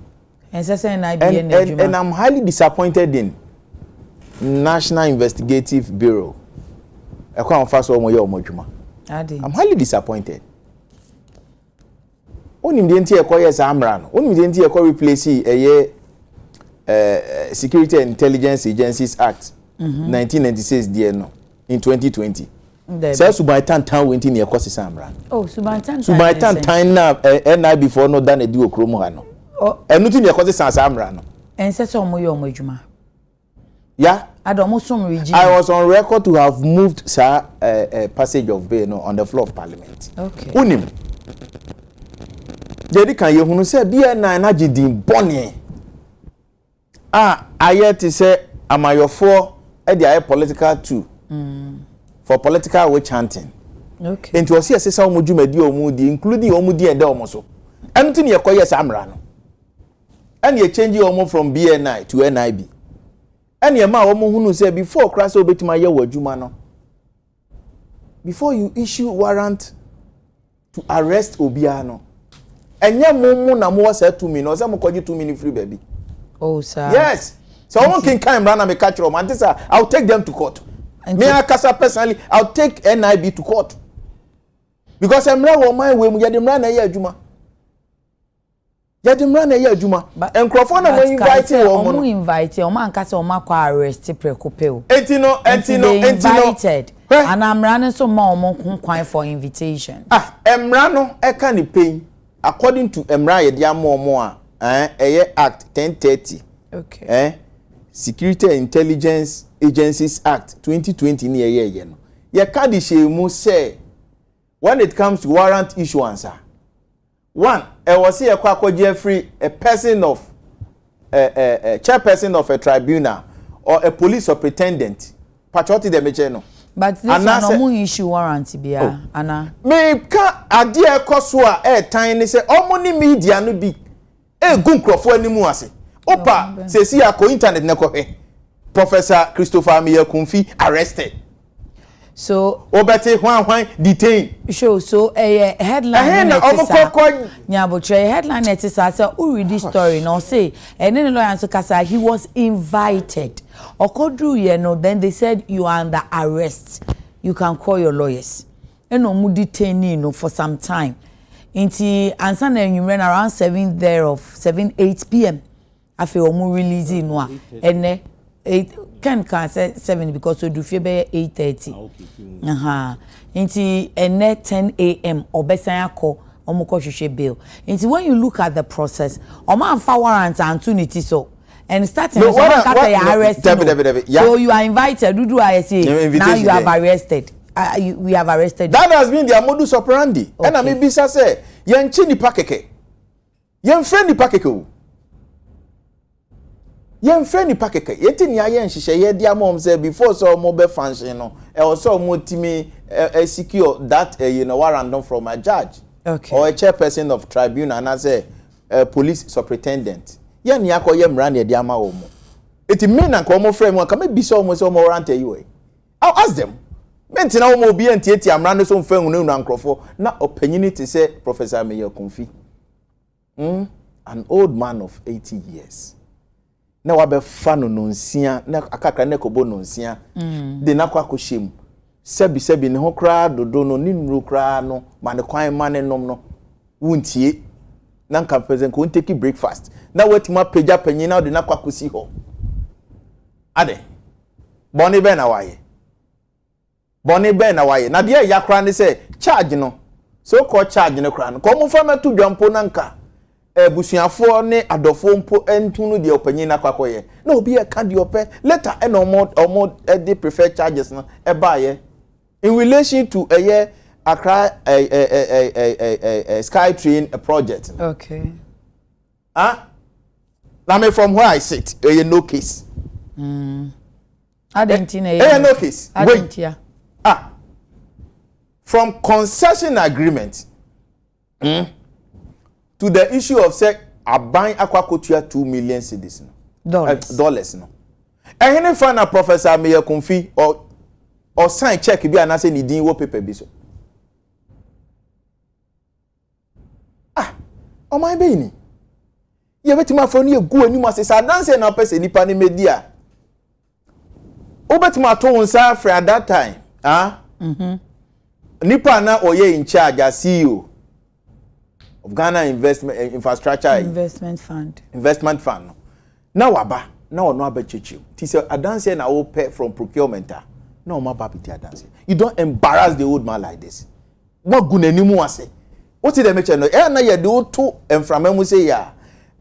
Speaker 1: Ensese na bi na dwuma.
Speaker 2: And I'm highly disappointed in National Investigative Bureau. E kwan afaso omo ye omo dwuma. I'm highly disappointed. Onim de ntie ekoye sa amra no onim de ntie ekoye replace Security and Intelligence Agencies Act 1996 there no in 2020 say subantan wenti ne ekosi sa amra
Speaker 1: oh subantan
Speaker 2: na before no dan edi okromo ha no enu ti ne ekosi sa amra no
Speaker 1: ense so mo ye omo adwuma
Speaker 2: yeah
Speaker 1: adomo som regime
Speaker 2: I was on record to have moved sir passage of bail no on the floor of parliament
Speaker 1: okay
Speaker 2: onim Dedi kan yehunu se bia na gidin bone ayeti se amayofo e dey political too for political witch hunting
Speaker 1: okay
Speaker 2: enti osi asesa omudwumadi omudi including omudi ende omoso enti ne yekoye sa amra no and ye change omo from BNI to NIB and ye ma omo hunu se before class obetima ye wadwuma no before you issue warrant to arrest obiano enye mo na mo say 2 million say mo kwaji 2 million free baby.
Speaker 1: Oh sir.
Speaker 2: Yes. So one can come run and me catch them and this I'll take them to court. Me akasa personally I'll take NIB to court. Because emra wo man we mu ye dem ran na ye adwuma. Ye dem ran na ye adwuma. Enkrofo na mo invite wo mo.
Speaker 1: Mo invite o man kasa o makwa arrest preko.
Speaker 2: Entino.
Speaker 1: Invited. And I'm running so more kwan for invitation.
Speaker 2: Emra no e ka ni pain according to emra ye dia mo a act 1030.
Speaker 1: Okay.
Speaker 2: Security and Intelligence Agencies Act 2020 ni ye no. Ye ka di shemu say when it comes to warrant issuance, one, was here free a person of a chairperson of a tribunal or a police or pretendant. Patriotic de mecheno.
Speaker 1: But this one no issue warrant bia ana.
Speaker 2: Me ka adie ekoso a tiny say omoni media no bi gun krofo animu ase. Opa se si akọ internet ne ko Professor Christopher Ameyakunfi arrested. So obeti hwan detain.
Speaker 1: So headline headline say who read this story no say and then lawyer so kasa he was invited. Okodru ye no then they said you are under arrest. You can call your lawyers. And no detain no for some time. Inti ansa na enyumre around 7:8 p.m. Afi omu release no a ene 8 can say 7 because we do fie be 8:30. Inti ene 10 a.m. obesan akọ omu ko hwehwe bail. Inti when you look at the process, omo amfa warrant antunity so and starting so arrest. So you are invited do I say now you have arrested. We have arrested.
Speaker 2: That has been their modus operandi. And I mean bisa say yenchi ni pakeke. Yenfre ni pakeke. Yenfre ni pakeke. Yeti ni ayen hihye ye dia mom say before so mo be function no. E also mo timi secure that warrant from a judge.
Speaker 1: Okay.
Speaker 2: Or a chairperson of tribunal and as a police superintendent. Yen ni akoye mra na dia ma wo mo. Eti me na ko mo frame mo ka me bisa mo say mo warrant you. I'll ask them. Mentina wo mo bi entieti amra no so mfa hunu ankrofo na opanyini te say Professor Ameyakunfi. An old man of 80 years. Na wabe fano nonsia na akakra ne kobo nonsia. De na kwa kohyem. Sebi ne ho kra dodo no ni nuru kra no ma ne kwan ma ne nom no. Wuntie na nka present ko take breakfast. Na watima pagya panyin na de na kwa kosi ho. Ade. Boni be na waye. Boni be na waye. Na de ya kra ne say charge no. So called charge no kra no. Ko mo fa metu dwampo na nka. Busuafo ne adofo mpo entunu de opanyin na kwakoye na obi e ka de ope later e no omo de prefer charges no e ba ye in relation to Accra Sky Train project.
Speaker 1: Okay.
Speaker 2: Now me from where I sit no case.
Speaker 1: Adentina
Speaker 2: no case.
Speaker 1: Wait.
Speaker 2: From concession agreement to the issue of say aban akwakotua 2 million cedis dollars no. Ehene fa na Professor Ameyakunfi or sign check bi anase ni din wo paper bi so. O my be ni. Ye betima fa ni egu ani mu asesa dance na pese nipa ni media. O betima to wonsa afre at that time. Nipa na oye in charge as CEO of Ghana Investment Fund. Now waba, now no abechichi. Ti say adanse na wo pay from procurement. No ma ba biti adanse. You don't embarrass the old man like this. What gunanimu ase? What did they mention? No, na ye do to enframemu say ya.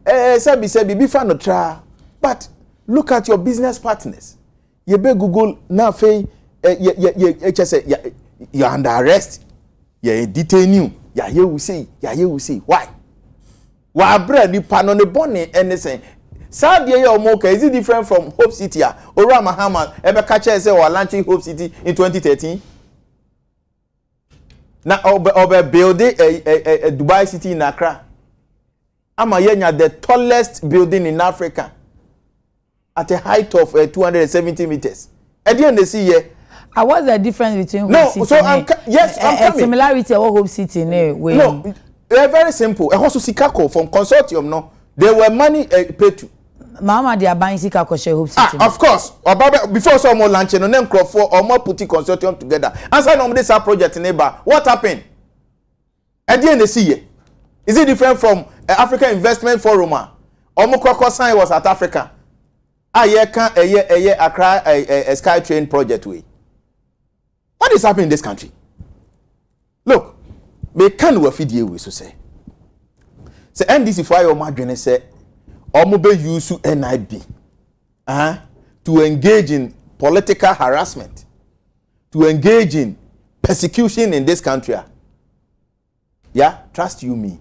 Speaker 2: Sebi bi fa no tra. But look at your business partners. Ye be Google na fe you're under arrest. Ye detain you. Ya ye we say. Why? Wa abra ni pano ne bone anything. Sad ye your moka is it different from Hope City? Ora Mahama ebe catch say we launching Hope City in 2013. Na obe build a Dubai City in Accra. Ama yenya the tallest building in Africa at a height of 270 meters. At the end they see here.
Speaker 1: What's the difference between Hope City?
Speaker 2: So I'm coming.
Speaker 1: Similarity of Hope City.
Speaker 2: No, very simple. A hosu sikako from consortium no. There were money paid to.
Speaker 1: Mama they are buying sikako share hope city.
Speaker 2: Of course. Before some more launch no name crop for or more putting consortium together. Answer no this project neighbor. What happened? At the end of the year. Is it different from African Investment Forum? Omukoko sign was South Africa. Accra a sky train project way. What is happening in this country? Look, me can we feed you with so say. Say NDC for your margin say omobe use NIB to engage in political harassment, to engage in persecution in this country. Yeah, trust you me.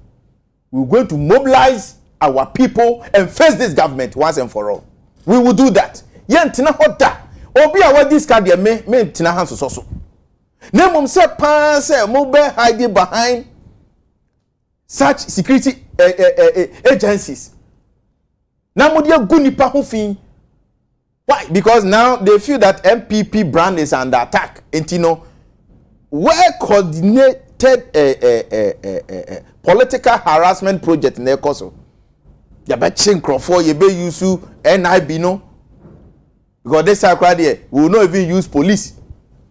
Speaker 2: We're going to mobilize our people and face this government once and for all. We will do that. Yentina hoda. Obi awa this card me tina hands so. Nemum se pan se mobile hiding behind such security agencies. Namudia gunipa hufin. Why? Because now they feel that MPP brand is under attack. And you know, well coordinated political harassment project in their course. You bet Crawford, you be use NIB no. Because this side there, we will not even use police.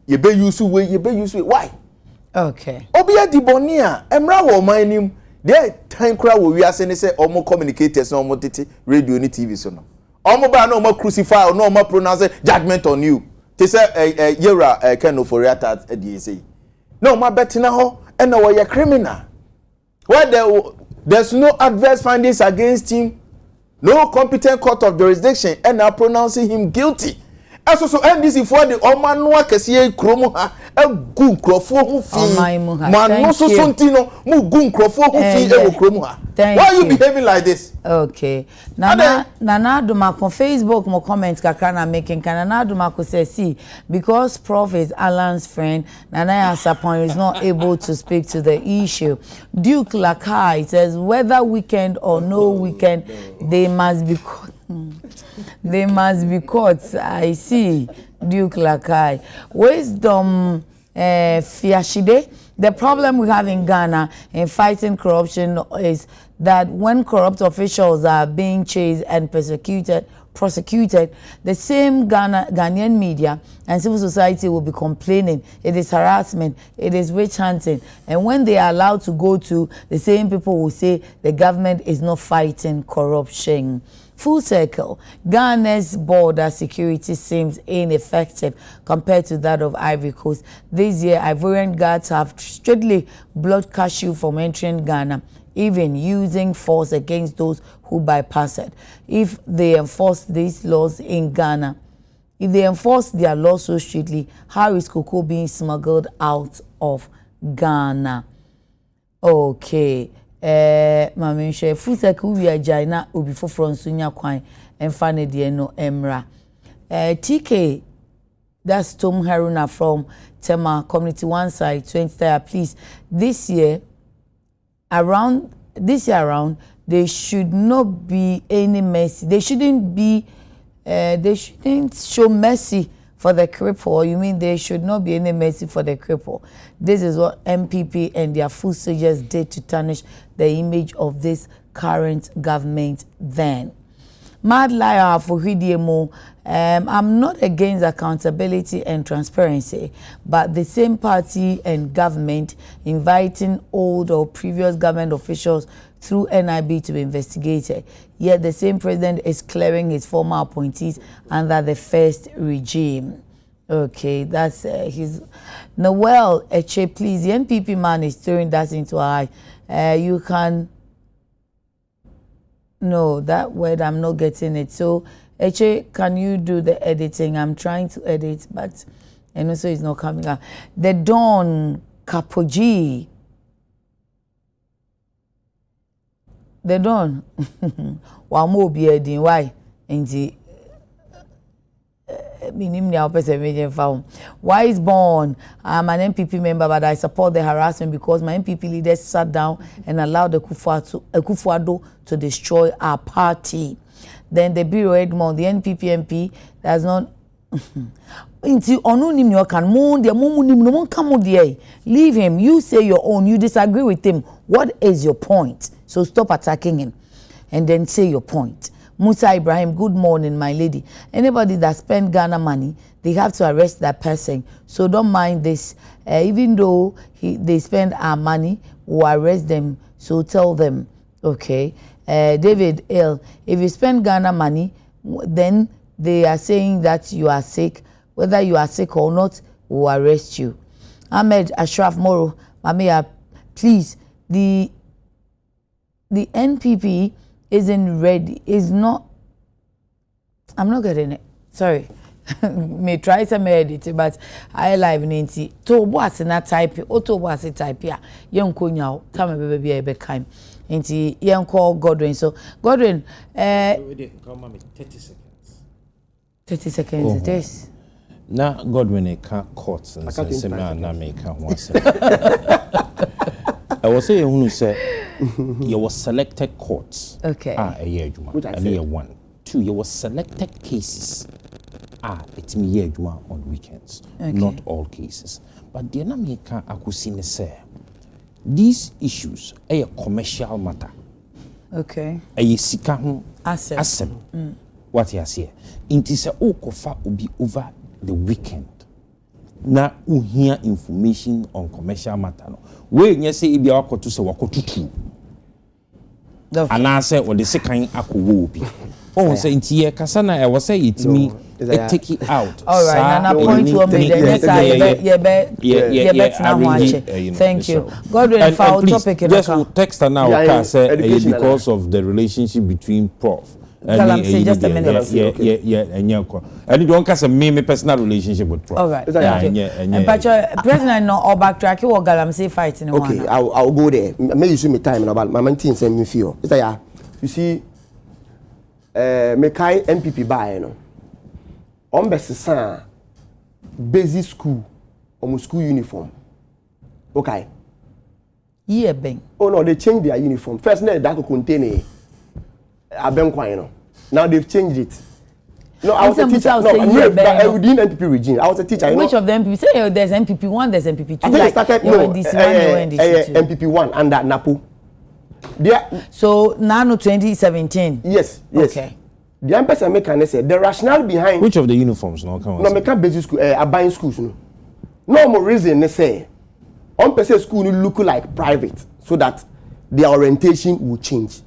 Speaker 2: You be use why?
Speaker 1: Okay.
Speaker 2: Obia Dibonia, Emra wo minim. There time crowd we are saying say omo communicators no omo tete radio ni TV so no. Omo ba no omo crucify no omo pronounce judgment on you. They say yera Ken Oforiata dey say. No ma betina ho and no we criminal. Where there's no adverse findings against him, no competent court of jurisdiction, and now pronouncing him guilty. Also, so NDC for the Omanwa Kesiye Kromo ha a gun crofo who fee. Man no so sontino mu gun crofo who fee e kromo ha. Why are you behaving like this?
Speaker 1: Okay. Nana Duma on Facebook mo comments kakra na making Nana Duma ko say see because Prof is Alan's friend Nana Asapon is not able to speak to the issue. Duke Lakai says whether weekend or no weekend they must be caught. They must be caught. I see. Duke Lakai. Wisdom Fiashide. The problem we have in Ghana in fighting corruption is that when corrupt officials are being chased and prosecuted, the same Ghanaian media and civil society will be complaining. It is harassment, it is witch hunting. And when they are allowed to go to, the same people will say the government is not fighting corruption. Full circle, Ghana's border security seems ineffective compared to that of Ivory Coast. This year, Ivorian guards have strictly blocked cashew from entering Ghana, even using force against those who bypass it. If they enforce these laws in Ghana, if they enforce their laws so strictly, how is cocoa being smuggled out of Ghana? Okay. Mami share full circle we are Jaina obi for Sunya Kwan and Fanny Dieno Emra. TK, that's Tom Haruna from Tema Community One Side, 20 please. This year around, there should not be any mercy. They shouldn't show mercy for the cripple. You mean there should not be any mercy for the cripple? This is what MPP and their foot soldiers did to tarnish the image of this current government then. Mad liar for Hidiemo. I'm not against accountability and transparency, but the same party and government inviting old or previous government officials through NIB to be investigated. Yet the same president is clearing his former appointees under the first regime. Okay, that's his. Noel Eche, please, the NPP man is throwing that into our eye. You can. No, that word I'm not getting it. So, Eche, can you do the editing? I'm trying to edit, but and also it's not coming out. The Don Kapoji. The Don. Wamo biedin why? Inji. Why is born? I'm an MPP member, but I support the harassment because my MPP leaders sat down and allowed the Kufuado to destroy our party. Then the Bureau Edmond, the NPP MP, does not. Inti onu nim your can moon the mumu nim no come there. Leave him. You say your own. You disagree with him. What is your point? So stop attacking him, and then say your point. Musa Ibrahim, good morning, my lady. Anybody that spend Ghana money, they have to arrest that person. So don't mind this. Even though they spend our money, we'll arrest them. So tell them, okay. David L, if you spend Ghana money, then they are saying that you are sick. Whether you are sick or not, we'll arrest you. Ahmed Ashraf Moro, Mamia, please, the NPP isn't ready, is not, I'm not getting it, sorry. May try some edit, but I live in Inti. To what's in that type, auto was it type here. Young Kunyao, tell me baby, I be kind. Inti, young call Godwin. So, Godwin,
Speaker 4: come on, 30 seconds.
Speaker 1: 30 seconds, it is.
Speaker 4: Now, Godwin, a can't court and say, "Man, make one say." I was saying, who said you were selected courts.
Speaker 1: Okay.
Speaker 4: A year, Juma. A year 1. 2, you were selected cases. It's me year Juma on weekends. Okay. Not all cases. But the Namika Akusine say these issues are a commercial matter.
Speaker 1: Okay.
Speaker 4: A sika asset. What you say? It is a okofa ubi over the weekend. Na hear information on commercial matter no we nya say ibi akoto se wakotutu ana say o de sekan akowo obi oh say ntie kasa na e was say it me take it out.
Speaker 1: All right, na point to me there. Thank you. Godwin, for our topic,
Speaker 4: just text now say because of the relationship between Prof.
Speaker 1: Just a minute.
Speaker 4: And you don't cast me personal relationship with Prof.
Speaker 1: All right. And President no or backtrack or Galamsey fighting.
Speaker 3: Okay, I'll go there. May you see me time about my maintain send me feel. Is that you see me kai MPP buy no. On best basic school or school uniform. Okay.
Speaker 1: Yeah, bang.
Speaker 3: Oh no, they changed their uniform. First net that could contain now they've changed it. No, I was a teacher. No, but within NPP regime, I was a teacher.
Speaker 1: Which of them? Say there's NPP 1, there's NPP 2.
Speaker 3: I think it started NPP 1 under Napo.
Speaker 1: So now 2017.
Speaker 3: Yes.
Speaker 1: Okay.
Speaker 3: The emphasis I make can say the rationale behind
Speaker 4: which of the uniforms no come on.
Speaker 3: No, make basic school buying schools no more reason they say on person school look like private so that their orientation will change.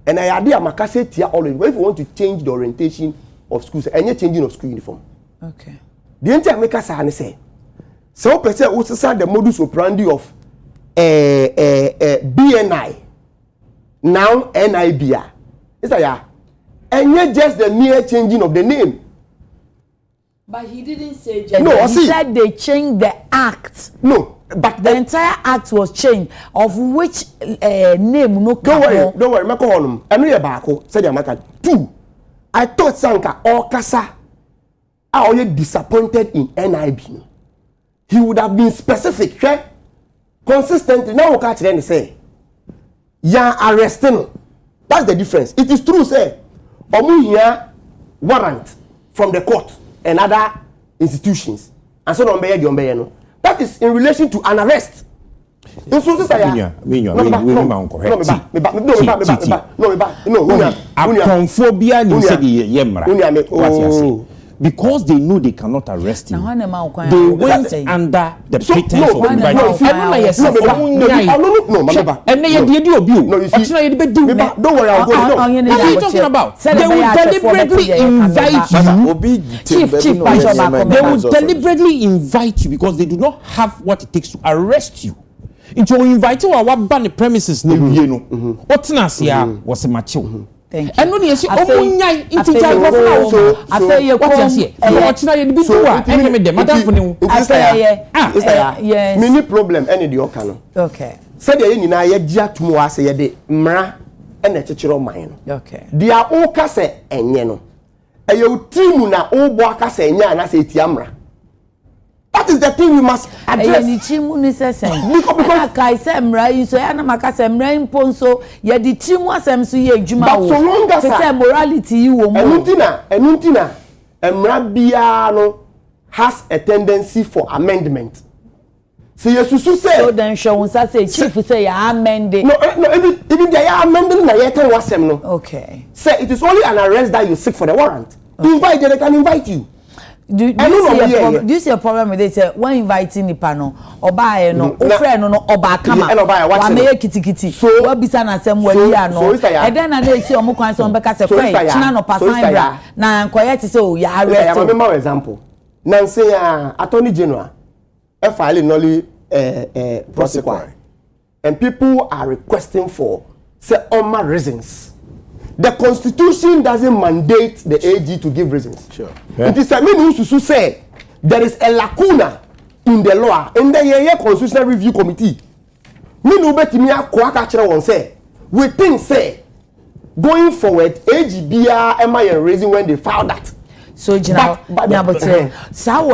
Speaker 3: And I idea makase tia always if you want to change the orientation of schools and you changing of school uniform.
Speaker 1: Okay.
Speaker 3: The entire make us say so person who say the modus operandi of BNI now NIBA. Is that and yet just the mere changing of the name.
Speaker 1: But he didn't say gender. No, he said they changed the act.
Speaker 3: No, but
Speaker 1: the entire act was changed. Of which name no.
Speaker 3: Don't worry, Mako Honum. I know your bako, said Yamaka. 2. I thought Sanka or Kasa are you disappointed in NIB. He would have been specific, right? Consistently. Now we catch them say, "Ya arresting." That's the difference. It is true, say. Omuya warrant from the court and other institutions and so on. That is in relation to an arrest. No,
Speaker 4: because they know they cannot arrest him. They went under the pretense of
Speaker 3: don't worry, I'll go.
Speaker 4: What are you talking about? They will deliberately invite you. Chief, they will deliberately invite you because they do not have what it takes to arrest you. Into inviting our ban the premises, what's Nasia was a macho.
Speaker 1: Thank you.
Speaker 4: And when you say, "Oh, into so
Speaker 1: I say you
Speaker 3: yes. Many problem any the okano.
Speaker 1: Okay.
Speaker 3: Said you nyina ye gia to mo ase ye de mra e na chechero man no.
Speaker 1: Okay.
Speaker 3: Dia o ka se enye no. E ye timu na o bo aka se enye na se tia mra. That is the thing we must address.
Speaker 1: Ni chimu ni sesen. Because kai se mra yi so ya na maka se mra imponso ye di chimu asem so ye adwuma wo.
Speaker 3: But so long as
Speaker 1: say morality yi wo mu.
Speaker 3: Enuntina mra bia no has a tendency for amendment. So Yesusu say.
Speaker 1: So then show us say chief say you amend it.
Speaker 3: No, even they are amending na yet wasem no.
Speaker 1: Okay.
Speaker 3: Say it is only an arrest that you seek for the warrant. Okay. Invite, they can invite you.
Speaker 1: Do you see a problem with it? When inviting the panel, or buy no, or friend no, or buy come out, or make kitty. So what be sana same way here no? And then I say omo kwan so mbeka se kwen, china no pass bra. Na quiet so ya arrest.
Speaker 3: I remember example. Nancy Attorney General, filing only prosecute, and people are requesting for say my reasons. The Constitution doesn't mandate the AG to give reasons.
Speaker 2: Sure.
Speaker 3: Yeah. It is a mean who say there is a lacuna in the law in the Constitutional Review Committee. Me no bet me a kwaka one say we think say going forward AG BR MI raising when they filed that.
Speaker 1: So but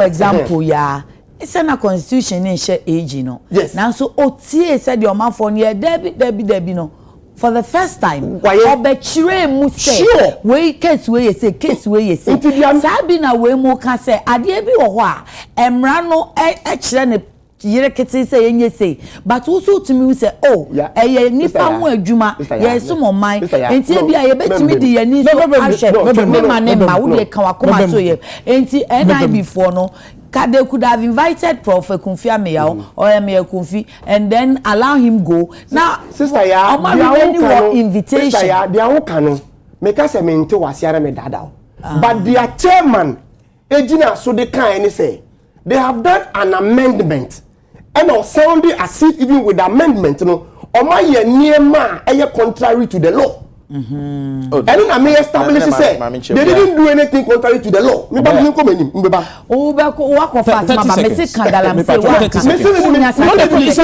Speaker 1: example yeah. It's a Constitution in share AG no.
Speaker 3: Yes.
Speaker 1: Now so OTA said your man for near Debbie no. For the first time, obetire mu say we case we say sabi na we mu ka say ade bi wo ho a emra no e kire ne yire kete say yenye say but also to me say oh eye nipa mu adwuma yes mo man enti bi a ye betimi di yani so ahwe me ma wo de kan wakoma so ye enti NI before no they could have invited Prof. Kunfi Ameyao or Emir Kunfi and then allow him go. Now,
Speaker 3: sister, ya, invitation. Sister, ya, they are okay. Make us a minto wasiara me dada. But their chairman, Ejina, so they can't say they have done an amendment and are sounding as if even with the amendment, you know, or my near ma, contrary to the law. And then I may establish say they didn't do anything contrary to the law. Me ba come in.
Speaker 1: Oh, ba ko wa ko fast ma me say kandala me say wa.
Speaker 3: Me say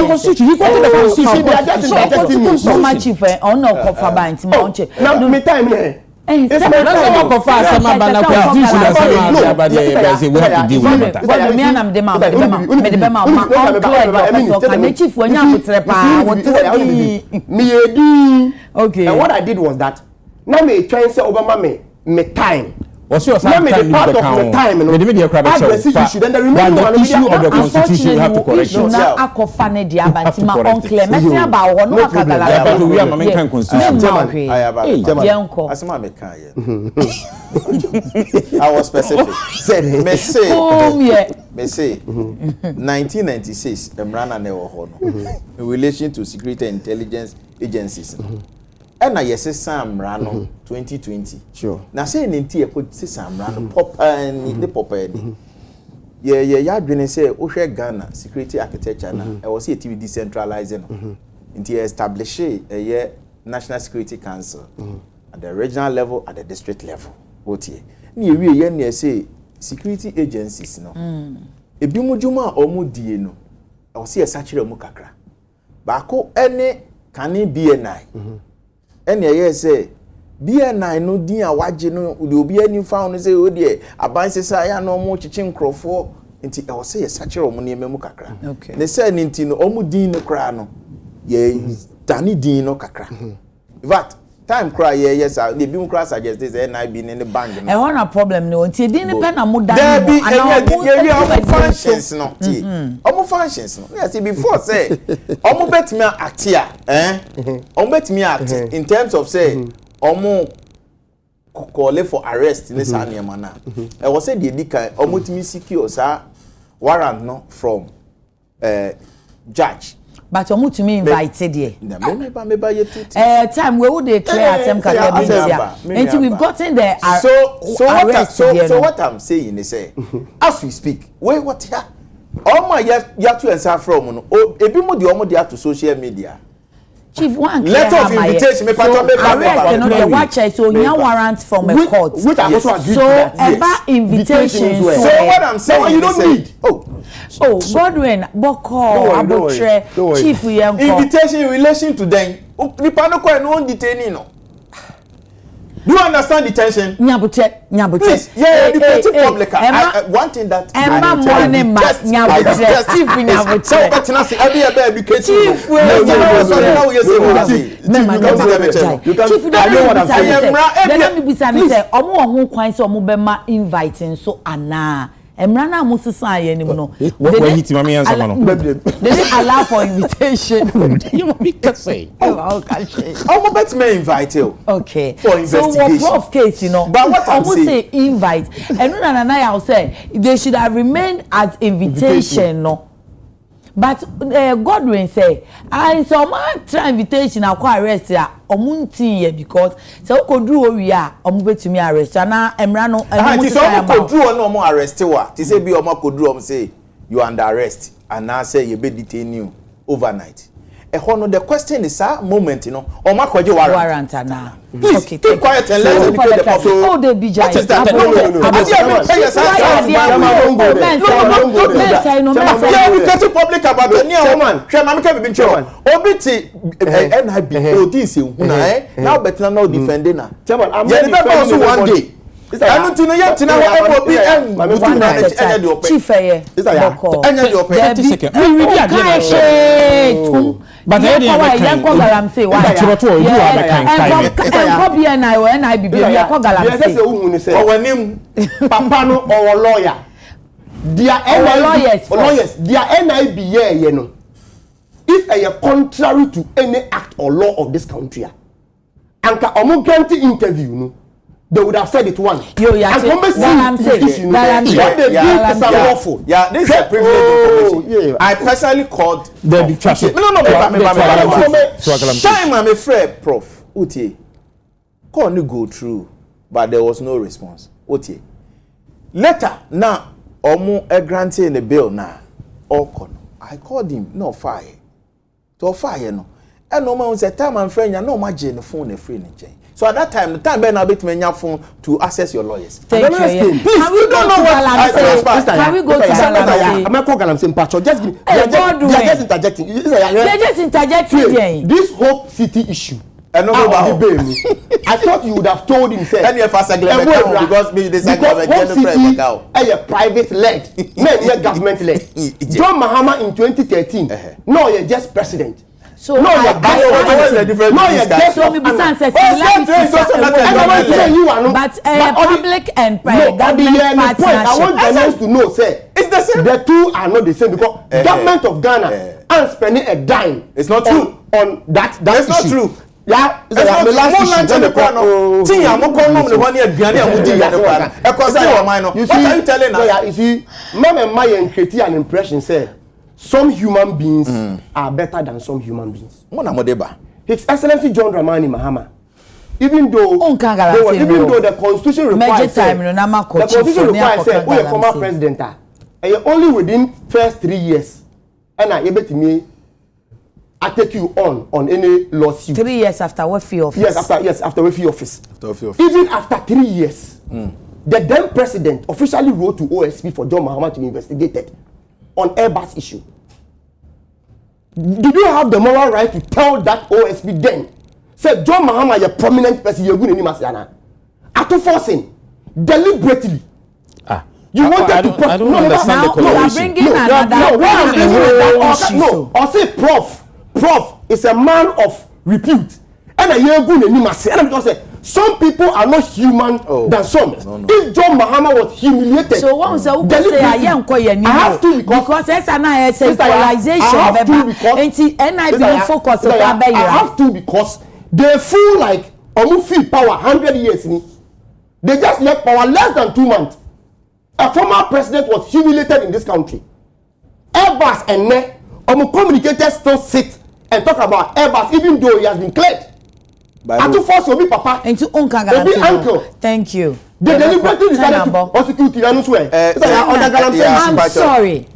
Speaker 3: the constitution. You quote the constitution. They are just injecting me.
Speaker 1: So much if on no ko fa ba nti ma on che.
Speaker 3: Now me time here.
Speaker 4: It's not what go fast sama ba na constitution na sama ba dey say we have to deal with matter.
Speaker 1: But me and dem me dey ma on clear the chief when you put pa what
Speaker 3: me edi.
Speaker 1: Okay.
Speaker 3: And what I did was that now me try and say Obama me time.
Speaker 4: What's your time?
Speaker 3: Part of the time, you know.
Speaker 4: Address issue,
Speaker 3: then the remaining
Speaker 4: one issue of the constitution you have to correct yourself.
Speaker 1: Now, akofane di abanti ma unclear. Mesi aba wo no akagala.
Speaker 4: Yeah, but we are making constitution.
Speaker 2: I have asema me kan ye. I was specific. Me say 1996 Emrana ne wo ho no in relation to security and intelligence agencies. And na yes Sam Rano 2020.
Speaker 3: Sure.
Speaker 2: Na say nti e ko Sam Rano papa ni the papa ni. Ya adwene say o hwe Ghana security architecture na e was TV decentralizing. Nti establish a National Security Council at the regional level, at the district level. Otie. Ni ewie ye na say security agencies no. E bi mu djuma o mu die no. E was e sachire mu kakra. Ba ko ene kane BNI. And ye say BNI no din a waje no de obi ani fa no say o de abanse say ya no mo chichi nkrofo nti e wo say sachire o mo ne memu kakra ne say ni nti no o mu din no kra no ye dani din no kakra in fact time cry yes they be cry suggest this NIB in the bank no
Speaker 1: e wana problem no nti din ne pe na mo dan
Speaker 2: mo ana functions no ti omo functions no yes before say omo betimi act here omo betimi act in terms of say omo call for arrest in sa niam na e was say the dikan omo timi secure sa warrant no from judge.
Speaker 1: But you want to me invited here. Time we would declare some until we've gotten there.
Speaker 2: So what I'm saying is, as we speak, wait, what here? All my yatu and saffron, oh, a bit more the almost to social media.
Speaker 1: Chief, one
Speaker 2: letter of invitation.
Speaker 1: So watch it. So no warrant from a court.
Speaker 3: Which I also agree
Speaker 1: so about invitation.
Speaker 2: So what I'm saying,
Speaker 3: you don't need.
Speaker 1: Oh, Godwin, Boko, Abutre, Chief,
Speaker 2: invitation in relation to them. The panel no detaining no. Do you understand the tension?
Speaker 1: Nyabuche.
Speaker 2: Please, yeah, the public. One thing that
Speaker 1: Emma morning mass Nyabuche. Chief Nyabuche.
Speaker 2: So what can I say? Every education.
Speaker 1: Chief,
Speaker 3: you know what I'm saying.
Speaker 1: Let me be saying, say, omo kwan say omo be ma inviting so ana. Emrana musisa ye ni no.
Speaker 4: When you mama answer no.
Speaker 1: They didn't allow for invitation.
Speaker 4: You want me to say?
Speaker 1: Oh, okay.
Speaker 2: I'm bet me invite you.
Speaker 1: Okay.
Speaker 2: For investigation.
Speaker 1: So what case, you know?
Speaker 2: But what I'm
Speaker 1: say invite. And I will say they should have remained as invitation, no. But Godwin say, I saw my try invitation I quite arrest ya omunti because so ko duro wi a omubetumi arrest na emra no
Speaker 2: enti so ko duro no mo arrest wa ti say bi omo ko duro say you under arrest and now say you be detain you overnight. The question is that moment, you know, or my warrant
Speaker 1: now.
Speaker 2: Please
Speaker 1: okay,
Speaker 2: keep quiet and let me the public.
Speaker 1: Oh, they be
Speaker 2: what is that? No, we get to public about the new man. Chairman can be chairman. Obiti NIB Odis now better now defending her. Chairman, I'm also one day. I don't know yet to know what be and
Speaker 1: chief
Speaker 4: but I didn't galam say why
Speaker 3: papa no or lawyer lawyers their NIB you know if a contrary to any act or law of this country and ka omo grant interview no they would have said it once.
Speaker 1: I'm
Speaker 2: saying. Yeah, this is a privileged information. I personally called
Speaker 4: the traffic.
Speaker 2: No. Time I'm afraid, Prof. Utie. Call you go through, but there was no response. Utie. Later, now, Omo granting the bill now. I called him, no fire. To fire no. And no man said, time I'm friend, you know my the phone free in chain. So at that time, the time Ben Abit me your phone to access your lawyers.
Speaker 1: Thank you.
Speaker 2: Please, you don't know what I say.
Speaker 1: Can we go to Galamsey?
Speaker 3: I'm not calling Galamsey Pacho. Just give me.
Speaker 1: They are
Speaker 3: just interjecting.
Speaker 1: They're just interjecting.
Speaker 3: This Hope City issue. I thought you would have told him. Say,
Speaker 2: because me this
Speaker 3: Hope City a private led, not government led. John Mahama in 2013. No, you're just president.
Speaker 1: So no,
Speaker 2: the difference.
Speaker 3: No, you're just
Speaker 1: but public and private
Speaker 3: government partnership. I want Ghanaians to know, say, it's the same. The two are not the same because government of Ghana and spending a dime.
Speaker 2: It's not true
Speaker 3: on that.
Speaker 2: That's not true.
Speaker 3: Yeah,
Speaker 2: it's not the last issue. What are you telling us?
Speaker 3: You see, Mama Maya create an impression, say. Some human beings are better than some human beings. His Excellency John Dramani Mahama, even though the Constitution requires, the former president, only within first 3 years, and I able to me, I take you on any lawsuit.
Speaker 1: 3 years after what fee office?
Speaker 3: Yes, after what fee office. Even after 3 years, the then president officially wrote to OSP for John Mahama to be investigated on Airbus issue. Did you have the moral right to tell that OSP then? Say John Mahama, a prominent person, you're going to Masiana. After forcing, deliberately. You wanted to
Speaker 4: I don't understand the correlation.
Speaker 3: Or say Prof is a man of repute. And you're going to Masiana because say some people are not human than some. No. If John Mahama was humiliated,
Speaker 1: so what was I
Speaker 3: have to
Speaker 1: because that's an centralization. I
Speaker 3: have to because they feel like feel power 100 years. They just left power less than 2 months. A former president was humiliated in this country. Airbus and communicators still sit and talk about Airbus even though he has been cleared. To force Obi Papa
Speaker 1: into Obi
Speaker 3: uncle.
Speaker 1: Thank you.
Speaker 3: They deliberately decided to prosecute Tiranu swear.
Speaker 1: I'm sorry.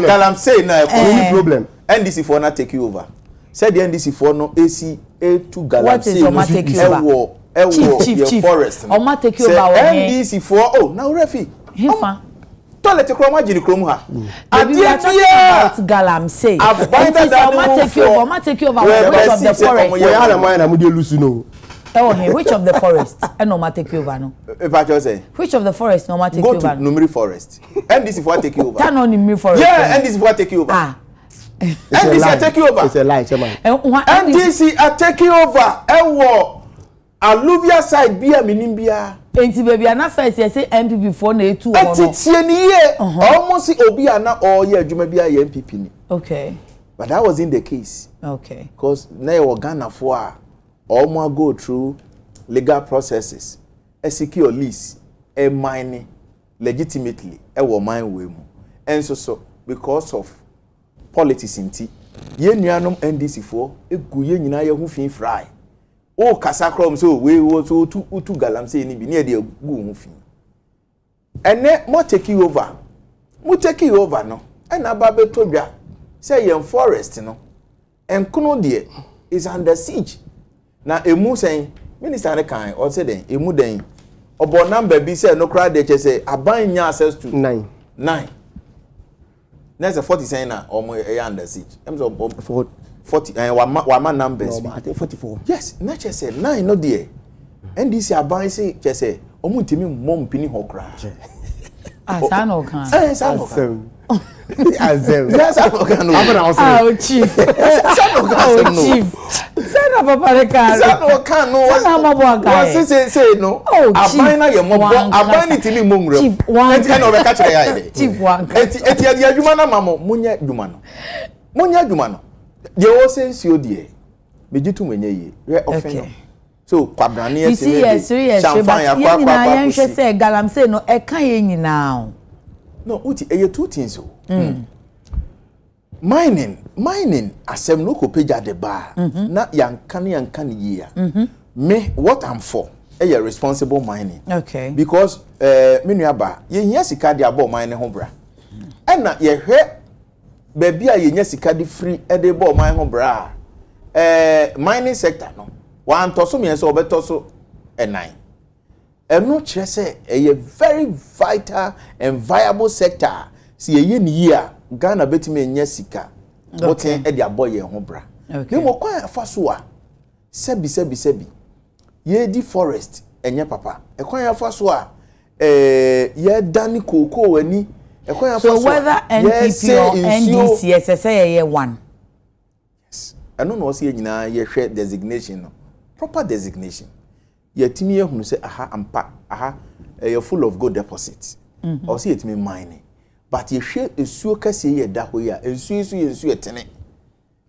Speaker 2: Galam say no problem. NDC for not take you over. Said the NDC for no AC A2 Galam.
Speaker 1: What is Oma take you over? Chief. Oma take you over.
Speaker 2: NDC for now refi. Toilet kroma jini kromu ha.
Speaker 1: About Galamsey. Oma take you over. Which of the forest? Which of the forest? And Oma take you over no.
Speaker 2: If I just say.
Speaker 1: Which of the forest Oma take you over?
Speaker 2: Go to Numeri Forest. NDC for take you over.
Speaker 1: Turn on Numeri Forest.
Speaker 2: Yeah, NDC for take you over. NDC are taking over.
Speaker 3: It's a lie, chairman.
Speaker 2: NDC are taking over. Ewo Alluvia side bia minimbia.
Speaker 1: Enti baby ana first you say MPP for na etu omo.
Speaker 2: Etitie ni ye. Almost obi ana all year adwuma bia ye MPP ni.
Speaker 1: Okay.
Speaker 2: But that wasn't the case.
Speaker 1: Okay.
Speaker 2: Because na e Ghana for almost go through legal processes. E secure lease, e mine legitimately e wo mine we mu. And so because of politics inti ye nuanom NDC for egu ye nyina ye hu fin fry. O kasa krom so we wo so utu galamsey ni bi ne de gu hu fin. Ene mo take you over. Mo take you over no. E na ba beto dwa. Say yen forest no. Enkono de is under siege. Na emu saying minister ne kan or say den emu den obo number bi say no crowd dey say aban nya access to 9. There's a 40 saying na omo under siege. Em so 40 wama numbers.
Speaker 3: No, I think 44.
Speaker 2: Yes, na che say 9 no there. NDC aban say che say omo ntimi mom pini ho kra.
Speaker 1: San Okan.
Speaker 2: San Okan.
Speaker 3: Azem.
Speaker 2: Yes, San Okan.
Speaker 1: Oh, chief.
Speaker 2: San Okan.
Speaker 1: Chief. San Papa de Car.
Speaker 2: San Okan no.
Speaker 1: San Mabo guy.
Speaker 2: Say no.
Speaker 1: Oh, chief.
Speaker 2: Abana ye mo aban ni timi mumre.
Speaker 1: Chief one.
Speaker 2: Enti na obeka kire ya ide.
Speaker 1: Chief one.
Speaker 2: Eti ya adwuma na mamo munya adwuma no. Munya adwuma no. Ye wo say nsuo die. Mejitu menye ye. We ofeno. So kwabrane ye
Speaker 1: timi. Yes, champagne ya kwa kwa. Ye nhwe say galamsey no e kan ye nyina.
Speaker 2: No, uti eye two things o. Mining asem no ko page at the bar. Na yankan ye ya. Me what I'm for a responsible mining.
Speaker 1: Okay.
Speaker 2: Because me nuaba ye hia sika de abo mining ho bra. E na ye hwe baby a ye nya sika de free e de bo mining ho bra. Mining sector no. Wa antoso me so obetoso e9. Eno kire say a very vital and viable sector. Si ye ni year Ghana betime enya sika. Boten e de abo ye ho bra. Me mo kwan afa so a sebi ye di forest enye papa. E kwan afa so a ye dani koko wani. E kwan afa so.
Speaker 1: So whether NPP or NDC say ye one.
Speaker 2: Yes. Eno no se nyina ye hwe designation no. Proper designation. Yetimi ehunu say aha ampa you're full of gold deposits. Or see yetimi mining. But ye hwe esuo kase ye da ho ya ensuo etene.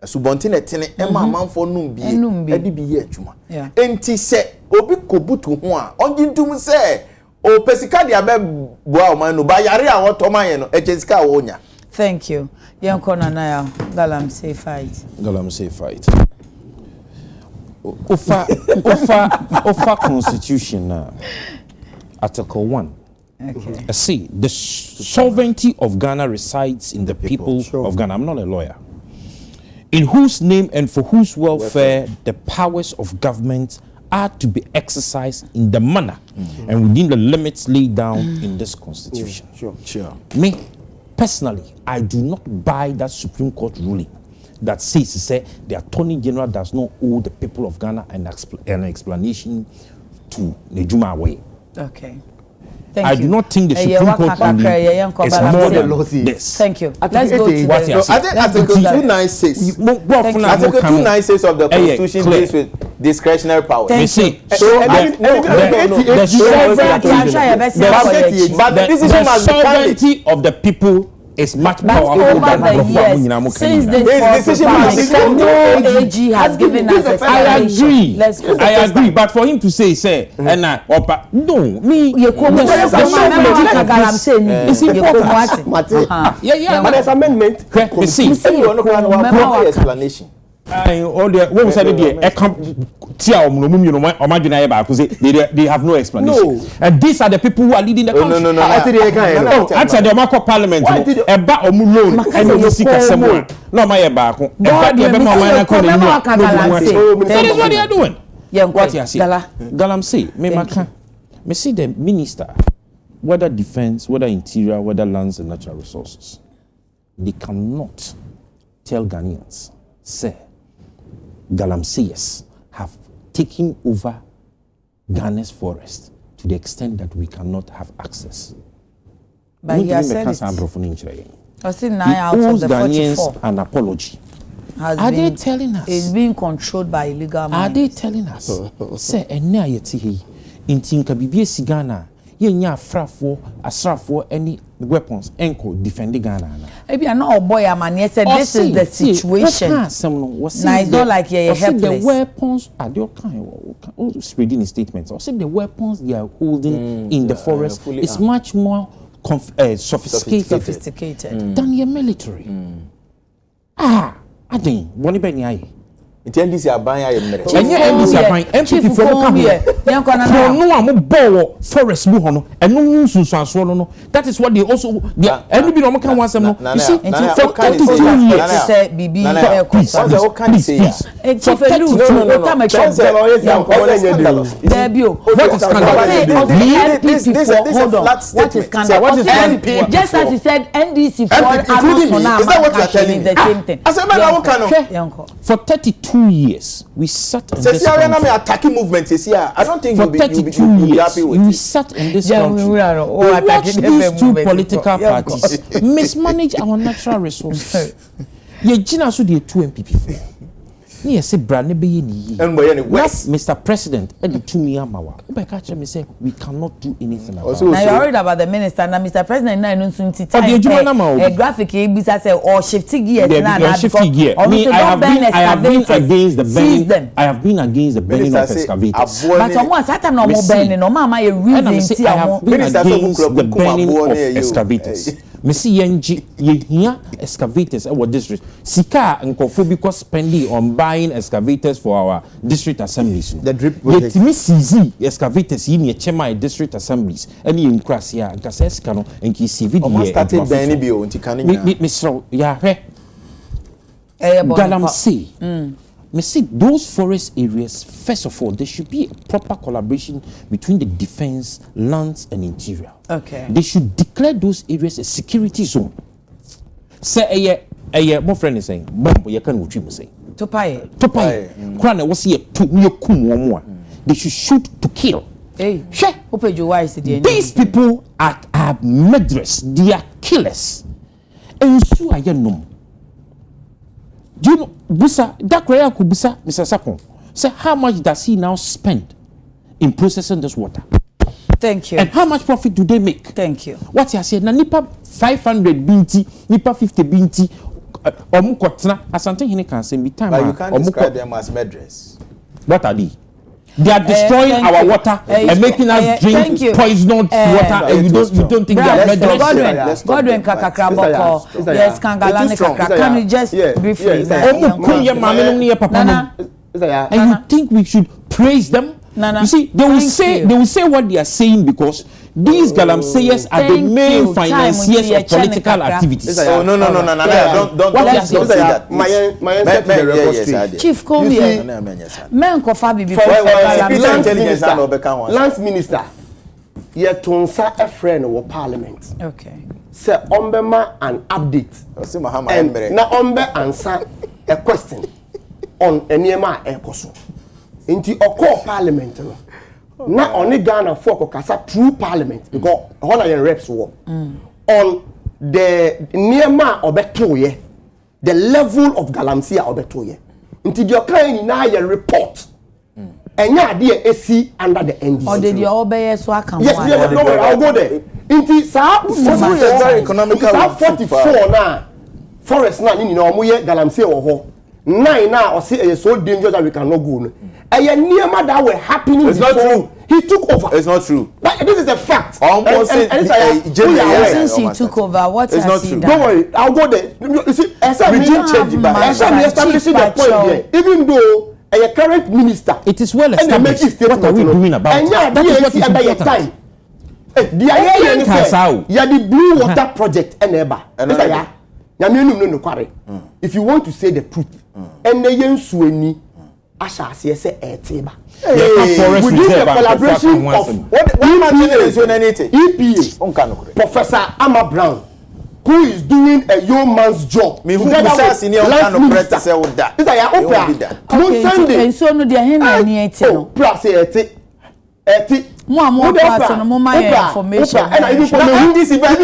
Speaker 2: Asubonte na etene e ma manfo num bie edi bi ye adwuma. Enti se obi kobutu ho a ongintum se o pesika dia be boa o man no ba yare a wotoman ye no echesika wo nya.
Speaker 1: Thank you. Yankona na ya galamsey fight.
Speaker 4: Galamsey fight. Offer constitution now. Article 1. Okay. See, the sovereignty of Ghana resides in the people of Ghana. I'm not a lawyer. In whose name and for whose welfare the powers of government are to be exercised in the manner and within the limits laid down in this constitution.
Speaker 2: Sure.
Speaker 4: Me, personally, I do not buy that Supreme Court ruling that says the Attorney General does not owe the people of Ghana an explanation to Nejuma way.
Speaker 1: Okay.
Speaker 4: I do not think the Supreme Court ruling is more than this.
Speaker 1: Thank you. Let's go to
Speaker 2: I think Article 296. Article 296 of the Constitution deals with discretionary powers.
Speaker 4: Thank you.
Speaker 2: So the
Speaker 4: sovereignty of the people is much powerful than
Speaker 1: the since this decision no AG has given us
Speaker 4: I agree, but for him to say and no me
Speaker 3: but there's amendment
Speaker 2: explanation.
Speaker 4: All the when we said they have no explanation. No. And these are the people who are leading the country.
Speaker 2: No.
Speaker 4: Answer the Marco Parliament. Eba omu loan and you seek a someone. No, my eba. That is what they are doing. What you see? Galamsey, me see the minister, whether defense, whether interior, whether lands and natural resources, they cannot tell Ghanaians, say, Galamseyers have taken over Ghana's forest to the extent that we cannot have access.
Speaker 1: But he has said it. I see 9 out of the 44
Speaker 4: an apology.
Speaker 1: Are
Speaker 4: they telling us?
Speaker 1: It's being controlled by illegal minds.
Speaker 4: Are they telling us? Say, and now you see, in Tinka Bibia Sigana, ye frafo, asrafo, any weapons, enko defending Ghana.
Speaker 1: Maybe I'm not a boy, I'm an yes, this is the situation. Now it's not like you're helpless.
Speaker 4: The weapons are the kind spreading statements. Or say the weapons they are holding in the forest is much more sophisticated than your military. I think Bonnie Benny.
Speaker 2: NDC aban ya yemre.
Speaker 4: NDC aban MPP for come here. No am bow forest mu hono. Eno nsunsuanso no. That is what they also any be no can want some no. You see for 32 years
Speaker 1: say bibi just as he said NDC for now.
Speaker 2: Is that what you are telling me?
Speaker 1: The same thing.
Speaker 4: For 32 years we sat in this
Speaker 2: country. Attacking movement I don't think
Speaker 4: you'll be happy with we sat in this country. We watched these two political parties mismanage our natural resources. Ye jina so the 2 MPP. Ni say brand be ye Mr. President and to me amawa. Obeka me say we cannot do anything about it.
Speaker 1: Now you're worried about the minister now Mr. President now no soon time a graphic bisa say or shifting gears now
Speaker 4: I have been against the banning. I have been against the banning of excavators.
Speaker 1: But someone satan no more banning no mama you reason
Speaker 4: I have been against the banning of excavators. Me see yenji ye here excavators our district sika nkofo because spending on buying excavators for our district assemblies.
Speaker 2: The drip project.
Speaker 4: Yet me see excavators in chema district assemblies any in Krasia nkasa sika no enki CV
Speaker 2: the started buying bi o nti kan
Speaker 4: me so ya hwe galam see me see those forest areas first of all there should be a proper collaboration between the defense, lands and interior.
Speaker 1: Okay.
Speaker 4: They should declare those areas a security zone. Say my friend is saying bomb you can what you say.
Speaker 1: Topaye.
Speaker 4: Kwana was here to me kum. They should shoot to kill.
Speaker 1: Hey. These
Speaker 4: people are murderers. They are killers. And so I know. Do you know, Busa, that Korea could Busa, Mr. Sapon, say how much does he now spend in processing this water?
Speaker 1: Thank you.
Speaker 4: And how much profit do they make?
Speaker 1: Thank you.
Speaker 4: What you said, na nipa 500 binti, nipa 50 binti, omukotna, as something he can say, be time.
Speaker 2: But you can't describe them as murderers.
Speaker 4: What are they? They are destroying our water and making us drink poisoned water, and you don't think they are murderers.
Speaker 1: Godwin Kakakraboko, yes, Kangalani Kakra. Can you just briefly?
Speaker 4: And you think we should praise them? You see, they will say what they are saying because these galamseyers are the main financiers of political activities.
Speaker 2: Oh no! Don't say that. My answer to the record.
Speaker 1: Chief, come here. Men kofa bibi
Speaker 3: Lance Minister. Ye tonsa a friend of Parliament.
Speaker 1: Okay.
Speaker 3: Say ombema an update. And na ombe answer a question on enema ekoso. Inti oko Parliament no. Na only Ghana for kasa true Parliament because all your reps were on the nearma obetoye the level of galamsey obetoye until your kind na your report and ya there AC under the NDC
Speaker 1: or did you obey so I can
Speaker 3: yes no I'll go there until sa
Speaker 2: very economical
Speaker 3: 44 na forest na ni no moye galamsey wo 9 now or say so dangerous that we cannot go no nearma that were happening.
Speaker 2: It's not true.
Speaker 3: He took over.
Speaker 2: It's not true.
Speaker 3: But this is a fact.
Speaker 2: Almost
Speaker 1: since he took over, what
Speaker 2: has
Speaker 1: not
Speaker 2: he
Speaker 1: true.
Speaker 2: done?
Speaker 3: Don't worry, I'll go there. You see, regime change, but establishing the point there. Even though a current minister,
Speaker 4: it is well established. What are we doing about it?
Speaker 3: That is what is important. The idea the blue water project and ever. If you want to say the truth, and the Yensueni. Asha say Etiba.
Speaker 4: Within
Speaker 3: the collaboration of EPA, Professor Amma Brown, who is doing a yeoman's job.
Speaker 2: Me who is senior land minister say with that.
Speaker 3: Is that Oprah?
Speaker 1: Okay, so no dia hen na ni eti no.
Speaker 3: Oprah say eti
Speaker 1: More person, more my information.
Speaker 3: And I even this event.